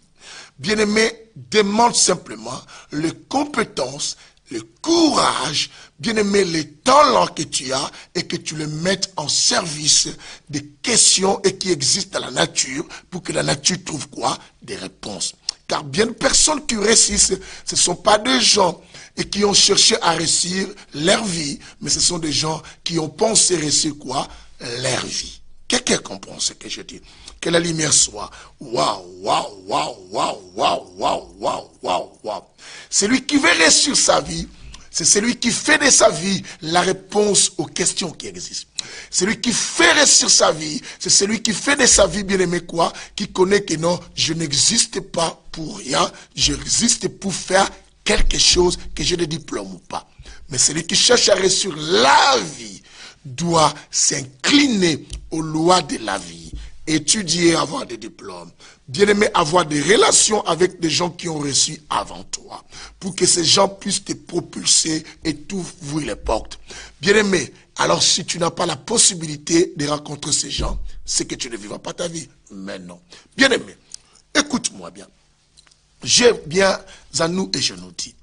bien-aimé, demande simplement les compétences, le courage, bien-aimé, les talents que tu as et que tu les mettes en service des questions et qui existent dans la nature pour que la nature trouve quoi? Des réponses. Car bien de personnes qui réussissent, ce ne sont pas des gens et qui ont cherché à réussir leur vie, mais ce sont des gens qui ont pensé réussir quoi? Leur vie. Quelqu'un comprend ce que je dis? Que la lumière soit. Waouh, waouh, waouh, waouh, waouh, waouh, waouh, waouh, waouh. Celui qui veut réussir sa vie, c'est celui qui fait de sa vie la réponse aux questions qui existent. Celui qui fait réussir sa vie, c'est celui qui fait de sa vie, bien aimé quoi? Qui connaît que non, je n'existe pas pour rien, j'existe pour faire quelque chose, que j'ai des diplômes ou pas. Mais celui qui cherche à réussir la vie doit s'incliner aux lois de la vie, étudier, avoir des diplômes, bien aimé, avoir des relations avec des gens qui ont réussi avant toi, pour que ces gens puissent te propulser et t'ouvrir les portes. Bien aimé, alors si tu n'as pas la possibilité de rencontrer ces gens, c'est que tu ne vivras pas ta vie. Mais non. Bien aimé, écoute-moi bien. J'ai bien à nous et je nous dis,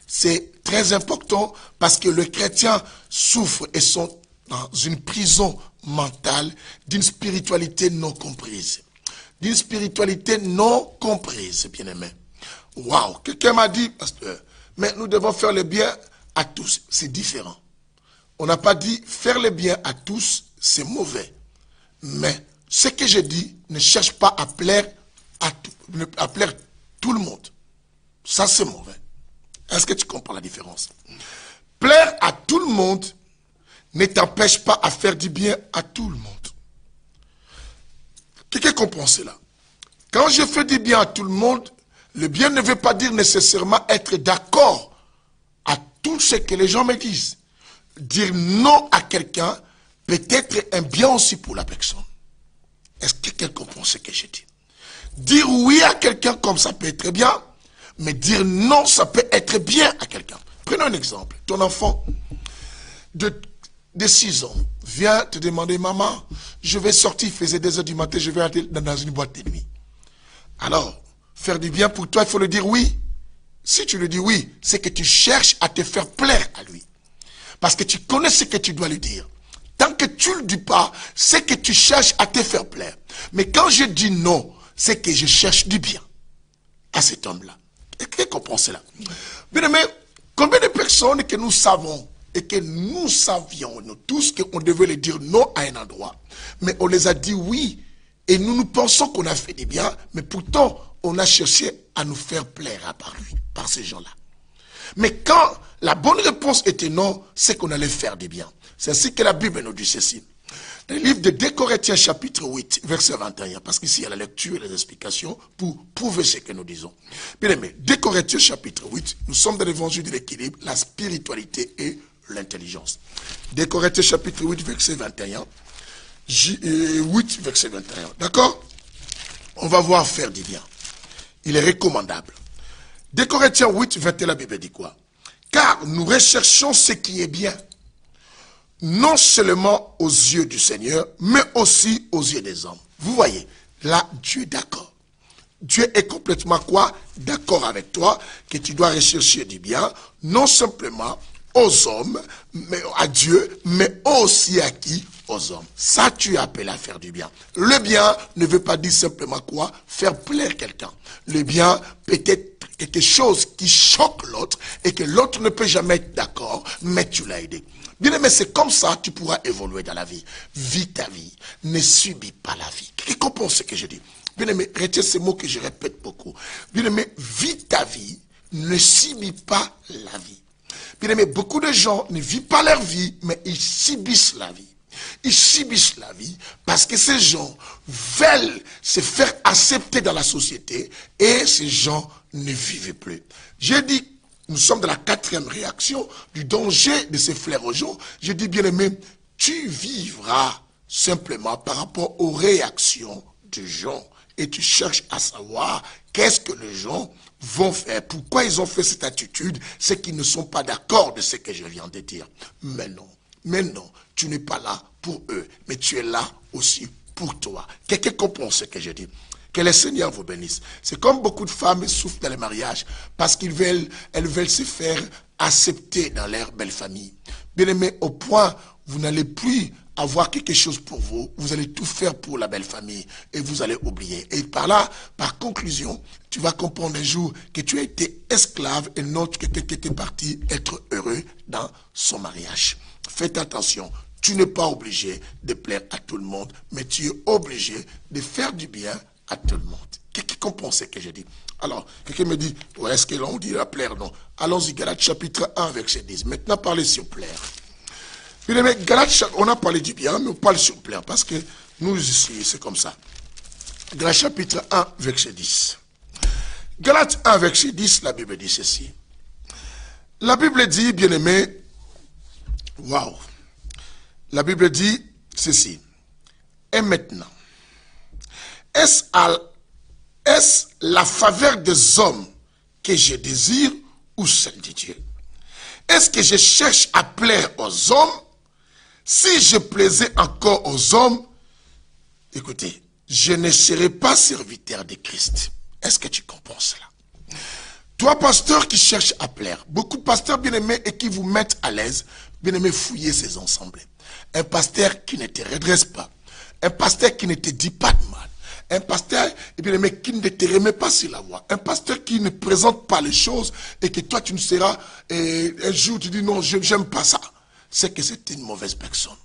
c'est très important parce que les chrétiens souffrent et sont dans une prison mentale d'une spiritualité non comprise. D'une spiritualité non comprise, bien-aimé. Waouh, quelqu'un m'a dit, pasteur, mais nous devons faire le bien à tous. C'est différent. On n'a pas dit faire le bien à tous, c'est mauvais. Mais ce que je dis, ne cherche pas à plaire à plaire tout le monde. Ça, c'est mauvais. Est-ce que tu comprends la différence? Plaire à tout le monde ne t'empêche pas à faire du bien à tout le monde. Quelqu'un comprend cela? Quand je fais du bien à tout le monde, le bien ne veut pas dire nécessairement être d'accord à tout ce que les gens me disent. Dire non à quelqu'un peut être un bien aussi pour la personne. Est-ce que quelqu'un comprend ce que je dis? Dire oui à quelqu'un comme ça peut être bien, mais dire non, ça peut être bien à quelqu'un. Prenons un exemple. Ton enfant de 6 ans vient te demander, maman, je vais sortir, il faisait 2 heures du matin, je vais aller dans une boîte de nuit. Alors, faire du bien pour toi, il faut le dire oui. Si tu le dis oui, c'est que tu cherches à te faire plaire à lui. Parce que tu connais ce que tu dois lui dire. Tant que tu ne le dis pas, c'est que tu cherches à te faire plaire. Mais quand je dis non, c'est que je cherche du bien à cet homme-là. Et qui comprend cela? Bien aimé, combien de personnes que nous savons et que nous savions, nous tous, qu'on devait les dire non à un endroit, mais on les a dit oui, et nous pensons qu'on a fait du bien, mais pourtant, on a cherché à nous faire plaire par ces gens-là. Mais quand la bonne réponse était non, c'est qu'on allait faire du bien. C'est ainsi que la Bible nous dit ceci. Dans le livre de 2 Corinthiens chapitre 8, verset 21, parce qu'ici il y a la lecture et les explications pour prouver ce que nous disons. Bien aimé, 2 Corinthiens chapitre 8, nous sommes dans l'évangile de l'équilibre, la spiritualité et l'intelligence. 2 Corinthiens chapitre 8, verset 21. 8, verset 21. D'accord? On va voir faire du bien. Il est recommandable. 2 Corinthiens 8, 21, la Bible dit quoi? Car nous recherchons ce qui est bien, non seulement aux yeux du Seigneur, mais aussi aux yeux des hommes. Vous voyez, là, Dieu est d'accord. Dieu est complètement quoi? D'accord avec toi, que tu dois rechercher du bien, non simplement aux hommes, mais à Dieu, mais aussi à qui? Aux hommes. Ça, tu appelles à faire du bien. Le bien ne veut pas dire simplement quoi? Faire plaire quelqu'un. Le bien peut être quelque chose qui choque l'autre et que l'autre ne peut jamais être d'accord, mais tu l'as aidé. Bien aimé, c'est comme ça que tu pourras évoluer dans la vie. Vis ta vie. Ne subis pas la vie. Qui comprend ce que je dis? Bien aimé, retiens ces mots que je répète beaucoup. Bien aimé, vis ta vie. Ne subis pas la vie. Bien aimé, beaucoup de gens ne vivent pas leur vie, mais ils subissent la vie. Ils subissent la vie parce que ces gens veulent se faire accepter dans la société et ces gens ne vivent plus. J'ai dit, nous sommes dans la 4e réaction du danger de ces fléaux. Je dis, bien aimé, tu vivras simplement par rapport aux réactions des gens et tu cherches à savoir qu'est-ce que les gens vont faire, pourquoi ils ont fait cette attitude, c'est qu'ils ne sont pas d'accord de ce que je viens de dire. Mais non, tu n'es pas là pour eux, mais tu es là aussi pour toi. Quelqu'un comprend ce que je dis? Que le Seigneur vous bénisse. C'est comme beaucoup de femmes souffrent dans les mariages parce elles veulent se faire accepter dans leur belle famille. Bien aimé, au point, vous n'allez plus avoir quelque chose pour vous, vous allez tout faire pour la belle famille et vous allez oublier. Et par là, par conclusion, tu vas comprendre un jour que tu as été esclave et non que tu étais parti être heureux dans son mariage. Faites attention, tu n'es pas obligé de plaire à tout le monde, mais tu es obligé de faire du bien à tout le monde. Qui comprend ce que je dis? Alors, quelqu'un me dit, où est-ce que l'on dit la plaire? Non. Allons-y, Galates chapitre 1, verset 10. Maintenant, parlez sur plaire. Bien aimé, Galates, on a parlé du bien, mais on parle sur plaire, parce que nous ici, c'est comme ça. Galates chapitre 1, verset 10. Galates 1, verset 10, la Bible dit ceci. La Bible dit, bien aimé, waouh. La Bible dit ceci. Et maintenant, est-ce la faveur des hommes que je désire ou celle de Dieu? Est-ce que je cherche à plaire aux hommes? Si je plaisais encore aux hommes, écoutez, je ne serais pas serviteur de Christ. Est-ce que tu comprends cela? Toi, pasteur qui cherche à plaire, beaucoup de pasteurs bien-aimés et qui vous mettent à l'aise, bien-aimés, fouillez ces ensembles. Un pasteur qui ne te redresse pas, un pasteur qui ne te dit pas de mal, un pasteur bien-aimé qui ne te remet pas sur la voie, un pasteur qui ne présente pas les choses et que toi tu ne seras, un jour tu dis non, je n'aime pas ça, c'est que c'est une mauvaise personne.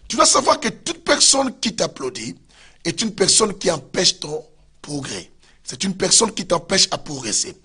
Tu dois savoir que toute personne qui t'applaudit est une personne qui empêche ton progrès. C'est une personne qui t'empêche à progresser.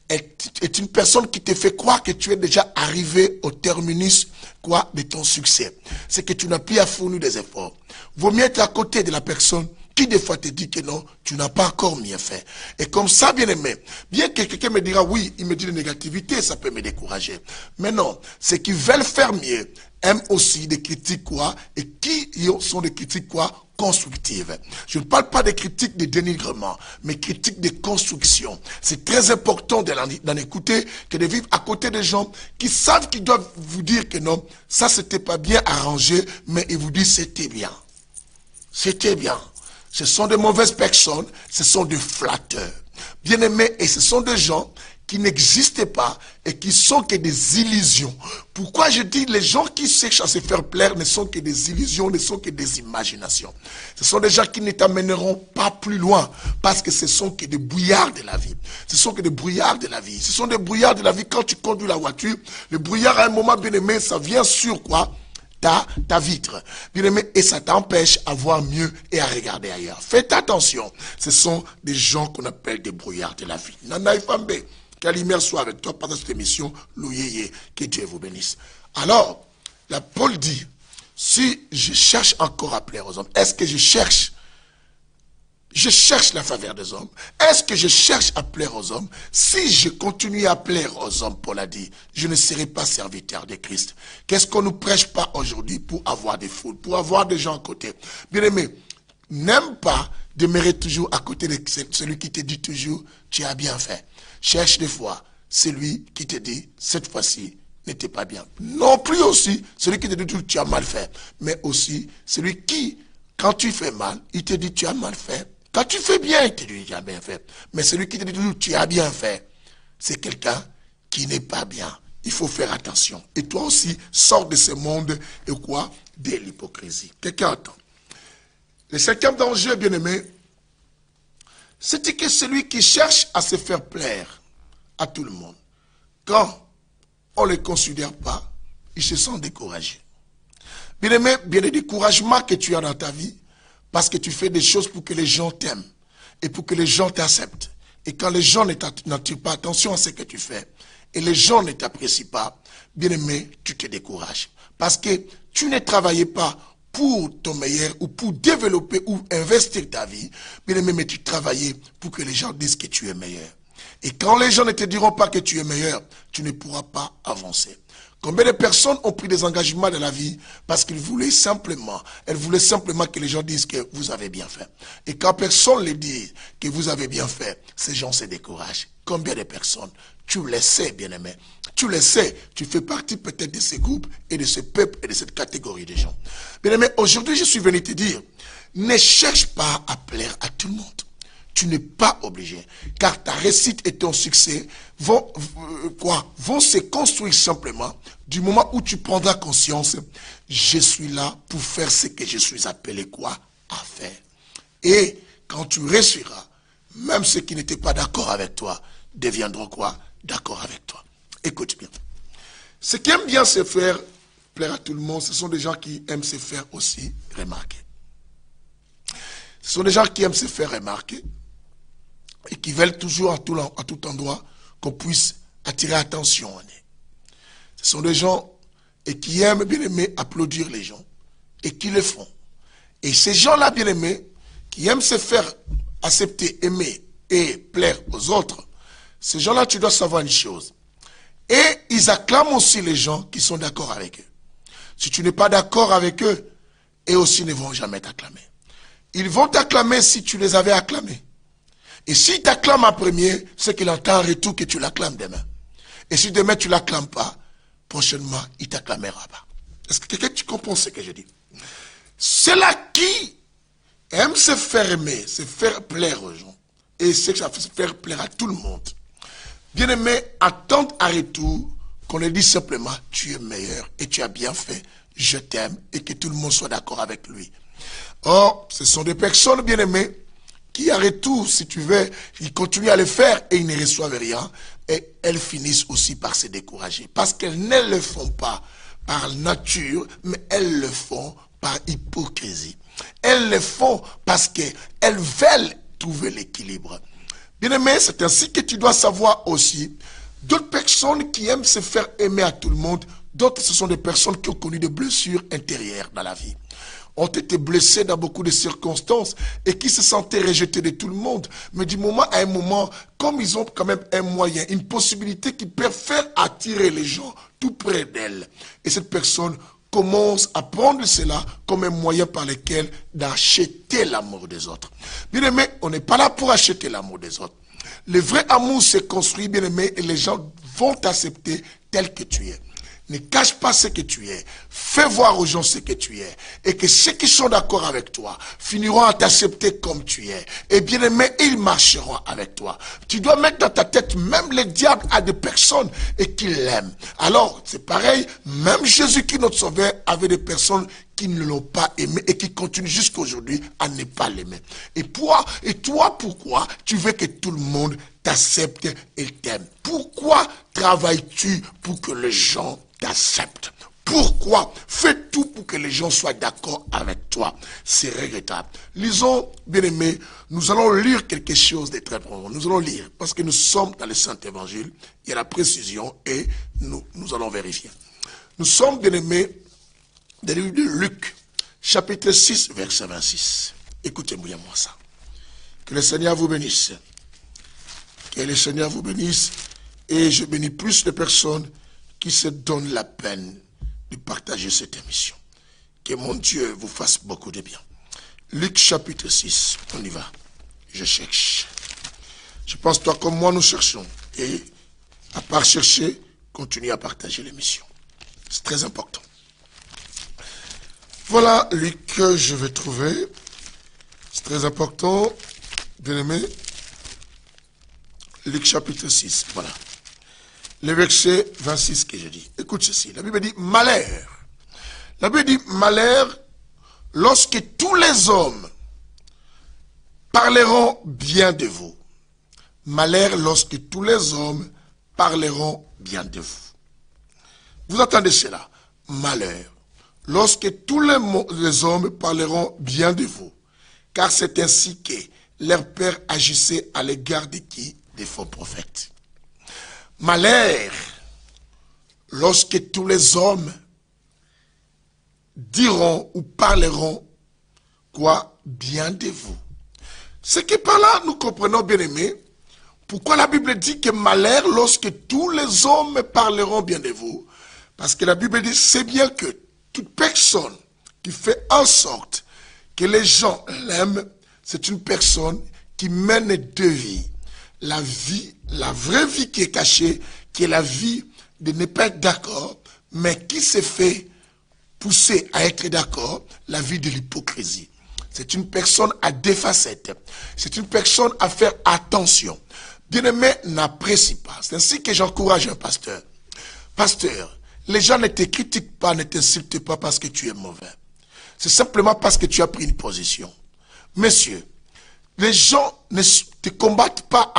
Est une personne qui te fait croire que tu es déjà arrivé au terminus quoi, de ton succès. C'est que tu n'as plus à fournir des efforts. Vaut mieux être à côté de la personne qui des fois te dit que non, tu n'as pas encore mieux fait. Et comme ça, bien aimé, bien que quelqu'un me dira oui, il me dit de négativité, ça peut me décourager. Mais non, ceux qui veulent faire mieux aiment aussi des critiques quoi, et qui sont des critiques quoi, constructives. Je ne parle pas des critiques de dénigrement, mais critiques de construction. C'est très important d'en écouter que de vivre à côté des gens qui savent qu'ils doivent vous dire que non, ça c'était pas bien arrangé, mais ils vous disent c'était bien. C'était bien. Ce sont de mauvaises personnes, ce sont des flatteurs. Bien-aimés, et ce sont des gens qui n'existent pas et qui sont que des illusions. Pourquoi je dis les gens qui cherchent à se faire plaire ne sont que des illusions, ne sont que des imaginations. Ce sont des gens qui ne t'amèneront pas plus loin parce que ce sont que des brouillards de la vie. Ce sont que des brouillards de la vie. Ce sont des brouillards de la vie quand tu conduis la voiture. Le brouillard à un moment bien aimé, ça vient sur quoi? Ta vitre, bien aimé, et ça t'empêche à voir mieux et à regarder ailleurs. Faites attention, ce sont des gens qu'on appelle des brouillards de la vie. Nana Ifambe, que la lumière soit avec toi pendant cette émission, Louyeye, que Dieu vous bénisse. Alors, la Paul dit, si je cherche encore à plaire aux hommes, est-ce que je cherche la faveur des hommes? Est-ce que je cherche à plaire aux hommes? Si je continue à plaire aux hommes, Paul a dit, je ne serai pas serviteur de Christ. Qu'est-ce qu'on ne nous prêche pas aujourd'hui pour avoir des foules, pour avoir des gens à côté? Bien aimé, n'aime pas demeurer toujours à côté de celui qui te dit toujours, tu as bien fait. Cherche des fois celui qui te dit, cette fois-ci, n'était pas bien. Non plus aussi celui qui te dit tu as mal fait. Mais aussi celui qui, quand tu fais mal, il te dit tu as mal fait. Quand tu fais bien, il te dit tu as bien fait. Mais celui qui te dit tu as bien fait, c'est quelqu'un qui n'est pas bien. Il faut faire attention. Et toi aussi, sors de ce monde et quoi? De l'hypocrisie. Quelqu'un attend. Le cinquième danger, bien-aimé, c'est que celui qui cherche à se faire plaire à tout le monde, quand on ne le considère pas, il se sent découragé. Bien-aimé, bien des découragements que tu as dans ta vie, parce que tu fais des choses pour que les gens t'aiment et pour que les gens t'acceptent. Et quand les gens n'attirent pas attention à ce que tu fais, et les gens ne t'apprécient pas, bien-aimé, tu te décourages. Parce que tu ne travaillais pas pour ton meilleur ou pour développer ou investir ta vie, bien-aimé, mais tu travaillais pour que les gens disent que tu es meilleur. Et quand les gens ne te diront pas que tu es meilleur, tu ne pourras pas avancer. Combien de personnes ont pris des engagements dans la vie parce elles voulaient simplement que les gens disent que vous avez bien fait. Et quand personne ne dit que vous avez bien fait, ces gens se découragent. Combien de personnes? Tu le sais, bien-aimé. Tu le sais. Tu fais partie peut-être de ces groupes et de ce peuple et de cette catégorie de gens. Bien-aimé, aujourd'hui, je suis venu te dire, ne cherche pas à plaire à tout le monde. Tu n'es pas obligé, car ta réussite et ton succès vont se construire simplement du moment où tu prendras conscience, je suis là pour faire ce que je suis appelé à faire. Et quand tu réussiras, même ceux qui n'étaient pas d'accord avec toi deviendront d'accord avec toi. Écoute bien. Ceux qui aiment bien se faire plaire à tout le monde, ce sont des gens qui aiment se faire aussi remarquer. Ce sont des gens qui aiment se faire remarquer et qui veulent toujours à tout endroit qu'on puisse attirer attention à eux. Ce sont des gens qui aiment, bien aimé, applaudir les gens et qui le font. Et ces gens-là, bien aimés, qui aiment se faire accepter, aimer et plaire aux autres, ces gens-là, tu dois savoir une chose. Et ils acclament aussi les gens qui sont d'accord avec eux. Si tu n'es pas d'accord avec eux, eux aussi ne vont jamais t'acclamer. Ils vont t'acclamer si tu les avais acclamés. Et s'il t'acclame en premier, c'est qu'il entend en retour que tu l'acclames demain. Et si demain tu ne l'acclames pas, prochainement, il ne t'acclamera pas. Est-ce que quelqu'un tu comprends ce que je dis? C'est là qui aime se faire aimer, se faire plaire aux gens. Et c'est que ça fait se faire plaire à tout le monde. Bien aimé, attendre en retour qu'on lui dise simplement, tu es meilleur et tu as bien fait, je t'aime, et que tout le monde soit d'accord avec lui. Or, ce sont des personnes, bien aimées, qui en retour, si tu veux, ils continuent à le faire et ils ne reçoivent rien. Et elles finissent aussi par se décourager. Parce qu'elles ne le font pas par nature, mais elles le font par hypocrisie. Elles le font parce qu'elles veulent trouver l'équilibre. Bien aimé, c'est ainsi que tu dois savoir aussi, d'autres personnes qui aiment se faire aimer à tout le monde, d'autres ce sont des personnes qui ont connu des blessures intérieures dans la vie, ont été blessés dans beaucoup de circonstances et qui se sentaient rejetés de tout le monde. Mais du moment à un moment, comme ils ont quand même un moyen, une possibilité qui peut faire attirer les gens tout près d'elles. Et cette personne commence à prendre cela comme un moyen par lequel d'acheter l'amour des autres. Bien aimé, on n'est pas là pour acheter l'amour des autres. Le vrai amour se construit, bien aimé, et les gens vont t'accepter tel que tu es. Ne cache pas ce que tu es. Fais voir aux gens ce que tu es. Et que ceux qui sont d'accord avec toi finiront à t'accepter comme tu es. Et bien aimé, ils marcheront avec toi. Tu dois mettre dans ta tête, même le diable a des personnes et qu'il l'aime. Alors, c'est pareil, même Jésus qui notre sauveur avait des personnes qui ne l'ont pas aimé et qui continuent jusqu'à aujourd'hui à ne pas l'aimer. Et toi, pourquoi tu veux que tout le monde t'accepte et t'aime? Pourquoi travailles-tu pour que les gens t'acceptent? Pourquoi? Fais tout pour que les gens soient d'accord avec toi. C'est regrettable. Lisons, bien-aimés, nous allons lire quelque chose de très profond. Nous allons lire, parce que nous sommes dans le Saint-Évangile. Il y a la précision et nous allons vérifier. Nous sommes, bien-aimés, dans le livre de Luc, chapitre 6, verset 26. Écoutez-moi ça. Que le Seigneur vous bénisse. Que le Seigneur vous bénisse. Et je bénis plus de personnes qui se donnent la peine de partager cette émission. Que mon Dieu vous fasse beaucoup de bien. Luc chapitre 6, on y va. Je cherche. Je pense toi comme moi nous cherchons. Et à part chercher, continuez à partager l'émission. C'est très important. Voilà, Luc, que je vais trouver. C'est très important. Bien aimé. Luc chapitre 6, voilà. Le verset 26 que je dis. Écoute ceci. La Bible dit malheur. La Bible dit malheur lorsque tous les hommes parleront bien de vous. Malheur lorsque tous les hommes parleront bien de vous. Vous entendez cela? Malheur lorsque tous les hommes parleront bien de vous. Car c'est ainsi que leur père agissait à l'égard de qui? Des faux prophètes. Malheur lorsque tous les hommes diront ou parleront quoi? Bien de vous. Ce qui par là, nous comprenons, bien aimés, pourquoi la Bible dit que malheur lorsque tous les hommes parleront bien de vous. Parce que la Bible dit, c'est bien que toute personne qui fait en sorte que les gens l'aiment, c'est une personne qui mène deux vies. La vie, la vraie vie qui est cachée, qui est la vie de ne pas être d'accord, mais qui se fait pousser à être d'accord, la vie de l'hypocrisie. C'est une personne à deux facettes. C'est une personne à faire attention. Bien-aimé, n'apprécie pas. C'est ainsi que j'encourage un pasteur. Pasteur, les gens ne te critiquent pas, ne t'insultent pas parce que tu es mauvais. C'est simplement parce que tu as pris une position. Messieurs, les gens ne te combattent pas,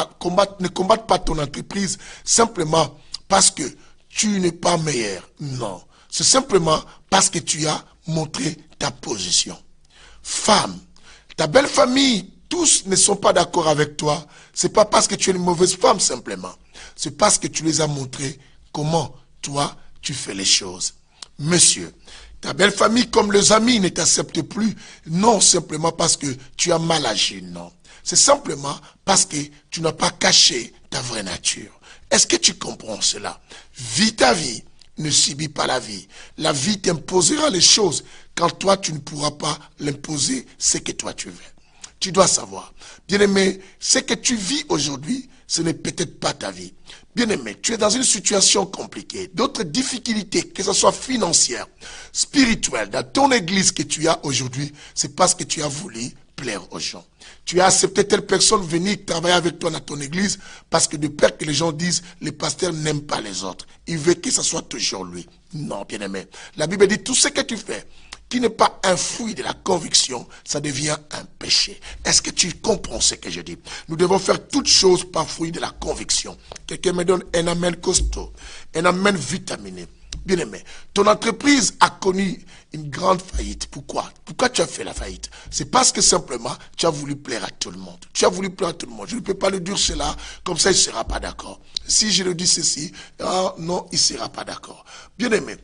ne combattent pas ton entreprise simplement parce que tu n'es pas meilleur. Non. C'est simplement parce que tu as montré ta position. Femme, ta belle famille, tous ne sont pas d'accord avec toi. C'est pas parce que tu es une mauvaise femme simplement. C'est parce que tu les as montré comment toi tu fais les choses. Monsieur, ta belle famille comme les amis ne t'acceptent plus. Non, simplement parce que tu as mal agi. Non. C'est simplement parce que tu n'as pas caché ta vraie nature. Est-ce que tu comprends cela? Vis ta vie. Ne subis pas la vie. La vie t'imposera les choses quand toi tu ne pourras pas l'imposer ce que toi tu veux. Tu dois savoir. Bien-aimé, ce que tu vis aujourd'hui, ce n'est peut-être pas ta vie. Bien-aimé, tu es dans une situation compliquée, d'autres difficultés, que ce soit financières, spirituelles, dans ton église que tu as aujourd'hui, c'est parce que tu as voulu plaire aux gens. Tu as accepté telle personne venir travailler avec toi dans ton église parce que de peur que les gens disent les pasteurs n'aiment pas les autres. Il veut que ce soit toujours lui. Non, bien-aimé. La Bible dit tout ce que tu fais qui n'est pas un fruit de la conviction, ça devient un péché. Est-ce que tu comprends ce que je dis? Nous devons faire toutes choses par fruit de la conviction. Quelqu'un me donne un amen costaud, un amen vitaminé. Bien-aimé, ton entreprise a connu une grande faillite. Pourquoi? Pourquoi tu as fait la faillite? C'est parce que simplement, tu as voulu plaire à tout le monde. Tu as voulu plaire à tout le monde. Je ne peux pas le dire cela, comme ça il ne sera pas d'accord. Si je le dis ceci, non, il ne sera pas d'accord. Bien-aimé,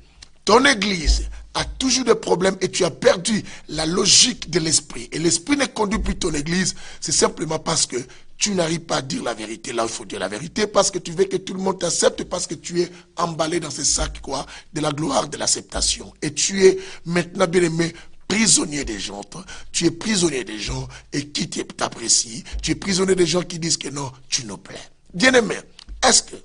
ton église a toujours des problèmes et tu as perdu la logique de l'esprit. Et l'esprit ne conduit plus ton église, c'est simplement parce que tu n'arrives pas à dire la vérité. Là, il faut dire la vérité parce que tu veux que tout le monde t'accepte, parce que tu es emballé dans ce sac, quoi, de la gloire, de l'acceptation. Et tu es maintenant, bien aimé, prisonnier des gens. Tu es prisonnier des gens et qui t'apprécient. Tu es prisonnier des gens qui disent que non, tu nous plais. Bien aimé, est-ce que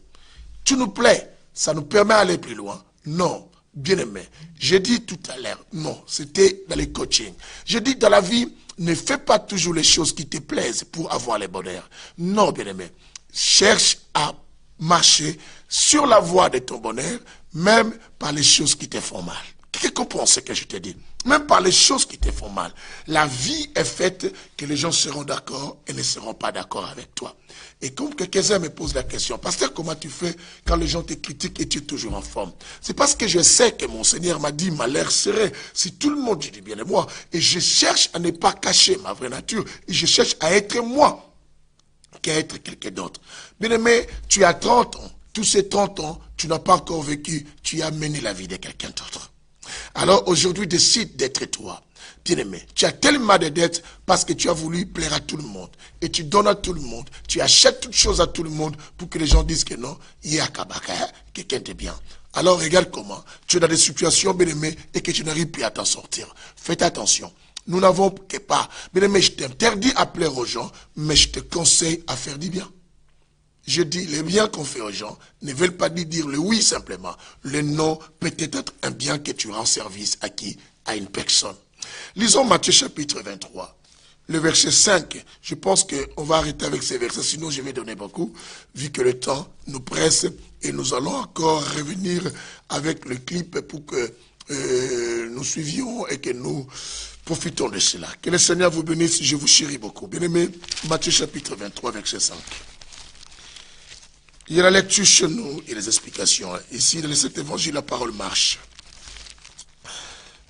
tu nous plais? Ça nous permet d'aller plus loin? Non. Bien aimé, j'ai dit tout à l'heure, non, c'était dans les coachings. J'ai dit dans la vie, ne fais pas toujours les choses qui te plaisent pour avoir le bonheur. Non, bien aimé, cherche à marcher sur la voie de ton bonheur, même par les choses qui te font mal. Qui comprend ce que je te dis? Même par les choses qui te font mal. La vie est faite que les gens seront d'accord et ne seront pas d'accord avec toi. Et comme quelqu'un me pose la question, pasteur, comment tu fais quand les gens te critiquent et tu es toujours en forme? C'est parce que je sais que mon Seigneur m'a dit, malheur serait si tout le monde dit bien de moi. Et je cherche à ne pas cacher ma vraie nature. Et je cherche à être moi qu'à être quelqu'un d'autre. Bien aimé, tu as 30 ans. Tous ces 30 ans, tu n'as pas encore vécu. Tu as mené la vie de quelqu'un d'autre. Alors aujourd'hui, décide d'être toi. Bien-aimé, tu as tellement de dettes parce que tu as voulu plaire à tout le monde. Et tu donnes à tout le monde. Tu achètes toutes choses à tout le monde pour que les gens disent que non, il y a quelqu'un de bien. Alors regarde comment tu es dans des situations, bien-aimé, et que tu n'arrives plus à t'en sortir. Faites attention. Nous n'avons que pas. Bien-aimé, je t'interdis à plaire aux gens, mais je te conseille à faire du bien. Je dis, les biens qu'on fait aux gens ne veulent pas dire le oui simplement. Le non peut être un bien que tu rends service à qui? À une personne. Lisons Matthieu chapitre 23. Le verset 5, je pense qu'on va arrêter avec ces versets, sinon je vais donner beaucoup, vu que le temps nous presse et nous allons encore revenir avec le clip pour que nous suivions et que nous profitons de cela. Que le Seigneur vous bénisse, je vous chéris beaucoup. Bien-aimés, Matthieu chapitre 23, verset 5. Il y a la lecture chez nous et les explications. Ici, dans cet évangile, la parole marche.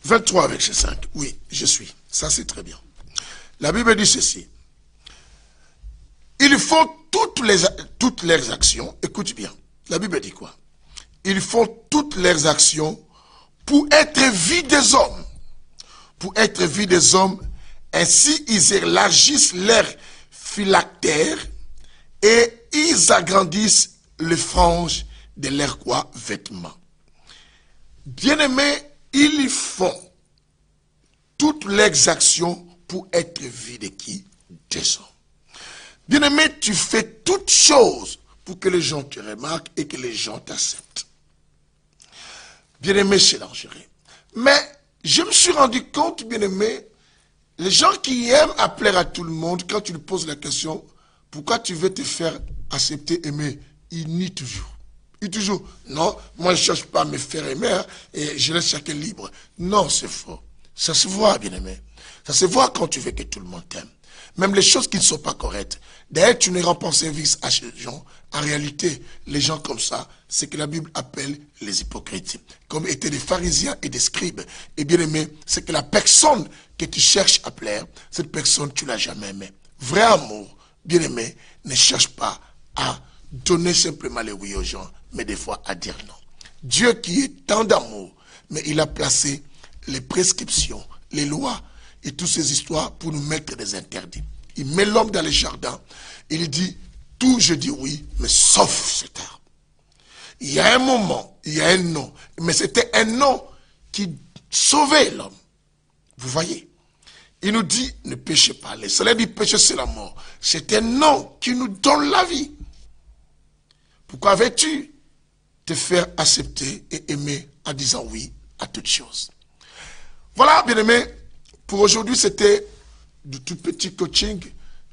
23, verset 5. Oui, je suis. Ça, c'est très bien. La Bible dit ceci. Ils font toutes leurs actions. Écoute bien. La Bible dit quoi? Ils font toutes leurs actions pour être vus des hommes. Pour être vus des hommes. Ainsi, ils élargissent leurs phylactères et ils agrandissent les franges de leurs quoi? Vêtements. Bien-aimés, ils font toutes leurs actions pour être vus de qui? Des hommes. Bien-aimé, tu fais toutes choses pour que les gens te remarquent et que les gens t'acceptent. Bien-aimé, c'est dangereux. Mais je me suis rendu compte, bien-aimé, les gens qui aiment appeler à tout le monde, quand tu lui poses la question, pourquoi tu veux te faire accepter, aimer, ils nient toujours. Ils disent toujours, non, moi je ne cherche pas à me faire aimer, hein, et je laisse chacun libre. Non, c'est faux. Ça se voit, bien-aimé. Ça se voit quand tu veux que tout le monde t'aime. Même les choses qui ne sont pas correctes. D'ailleurs, tu ne rends pas service à ces gens. En réalité, les gens comme ça, c'est que la Bible appelle les hypocrites. Comme étaient des pharisiens et des scribes. Et bien aimé, c'est que la personne que tu cherches à plaire, cette personne, tu ne l'as jamais aimée. Vrai amour, bien aimé, ne cherche pas à donner simplement les oui aux gens, mais des fois à dire non. Dieu qui est tant d'amour, mais il a placé les prescriptions, les lois, et toutes ces histoires pour nous mettre des interdits. Il met l'homme dans les jardins. Il dit, tout je dis oui, mais sauf cet arbre. Il y a un moment, il y a un non. Mais c'était un non qui sauvait l'homme. Vous voyez? Il nous dit, ne péchez pas. Le salaire du péché, c'est la mort. C'est un non qui nous donne la vie. Pourquoi veux-tu te faire accepter et aimer en disant oui à toutes choses? Voilà, bien-aimés. Pour aujourd'hui, c'était du tout petit coaching.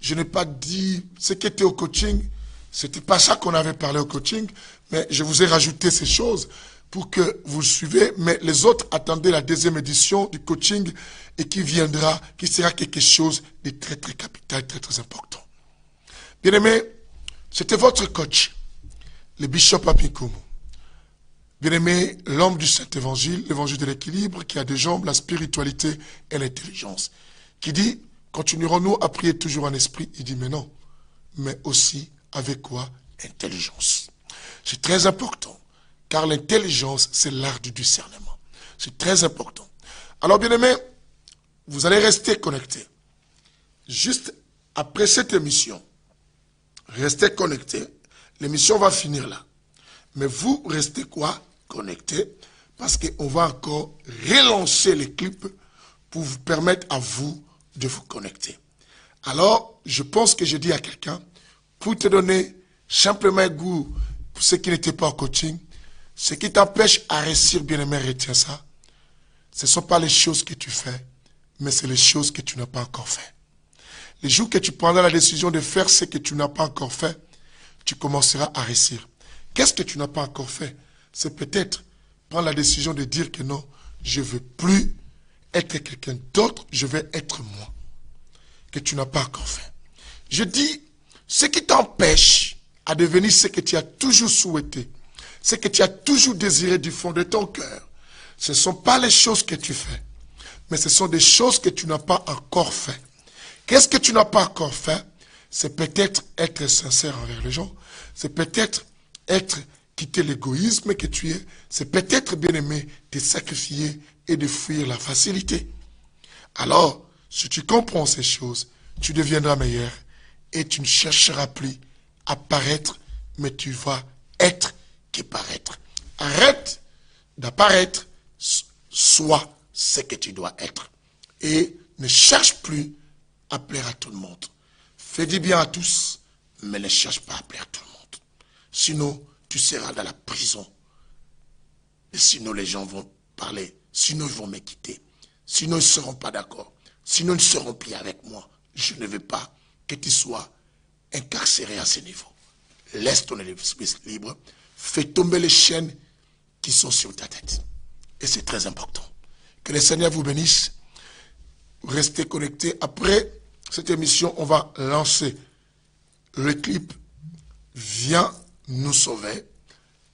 Je n'ai pas dit ce qui était au coaching. Ce n'était pas ça qu'on avait parlé au coaching. Mais je vous ai rajouté ces choses pour que vous suivez. Mais les autres attendaient la deuxième édition du coaching et qui viendra, qui sera quelque chose de très, très capital, très, très important. Bien aimé, c'était votre coach, le bishop Apikomo. Bien-aimé, l'homme du Saint-Évangile, l'évangile de l'équilibre, qui a deux jambes, la spiritualité et l'intelligence, qui dit, continuerons-nous à prier toujours en esprit? Il dit, mais non, mais aussi avec quoi? Intelligence. C'est très important, car l'intelligence, c'est l'art du discernement. C'est très important. Alors, bien-aimé, vous allez rester connectés. Juste après cette émission, restez connectés. L'émission va finir là. Mais vous restez quoi? Connectés, parce qu'on va encore relancer les clips pour vous permettre à vous de vous connecter. Alors, je pense que je dis à quelqu'un, pour te donner simplement un goût pour ceux qui n'étaient pas au coaching, ce qui t'empêche à réussir, bien-aimé, retiens ça. Ce ne sont pas les choses que tu fais, mais c'est les choses que tu n'as pas encore fait. Les jours que tu prendras la décision de faire ce que tu n'as pas encore fait, tu commenceras à réussir. Qu'est-ce que tu n'as pas encore fait? C'est peut-être prendre la décision de dire que non, je ne veux plus être quelqu'un d'autre, je vais être moi. Que tu n'as pas encore fait. Je dis, ce qui t'empêche à devenir ce que tu as toujours souhaité, ce que tu as toujours désiré du fond de ton cœur, ce ne sont pas les choses que tu fais, mais ce sont des choses que tu n'as pas encore fait. Qu'est-ce que tu n'as pas encore fait? C'est peut-être être sincère envers les gens, c'est peut-être quitter l'égoïsme que tu es, c'est peut-être, bien-aimé, te sacrifier et de fuir la facilité. Alors, si tu comprends ces choses, tu deviendras meilleur et tu ne chercheras plus à paraître, mais tu vas être que paraître. Arrête d'apparaître, sois ce que tu dois être. Et ne cherche plus à plaire à tout le monde. Fais du bien à tous, mais ne cherche pas à plaire à tout le monde. Sinon, tu seras dans la prison. Et sinon, les gens vont parler. Sinon, ils vont me quitter. Sinon, ils ne seront pas d'accord. Sinon, ils ne seront plus avec moi. Je ne veux pas que tu sois incarcéré à ce niveau. Laisse ton esprit libre. Fais tomber les chaînes qui sont sur ta tête. Et c'est très important. Que le Seigneur vous bénisse. Restez connectés. Après cette émission, on va lancer le clip Viens nous sauver.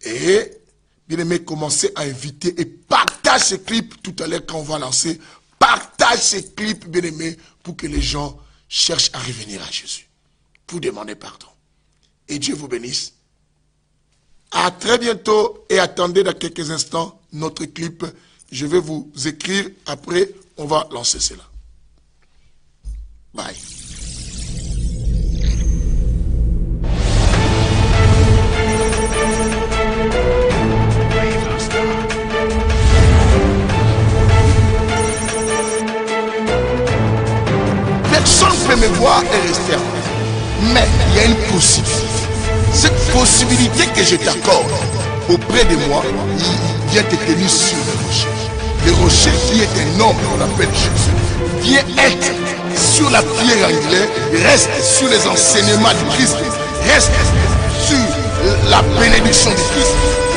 Et bien aimé, commencez à inviter et partage ce clip tout à l'heure quand on va lancer. Partage ce clip, bien aimé, pour que les gens cherchent à revenir à Jésus. Pour demander pardon. Et Dieu vous bénisse. À très bientôt et attendez dans quelques instants notre clip. Je vais vous écrire. Après, on va lancer cela. Bye. Personne ne peut me voir et rester en paix. Mais il y a une possibilité. Cette possibilité que je t'accorde auprès de moi, il vient te tenir sur le rocher. Le rocher qui est un homme qu'on appelle Jésus, vient être sur la pierre angulaire, reste sur les enseignements du Christ, reste sur la bénédiction du Christ.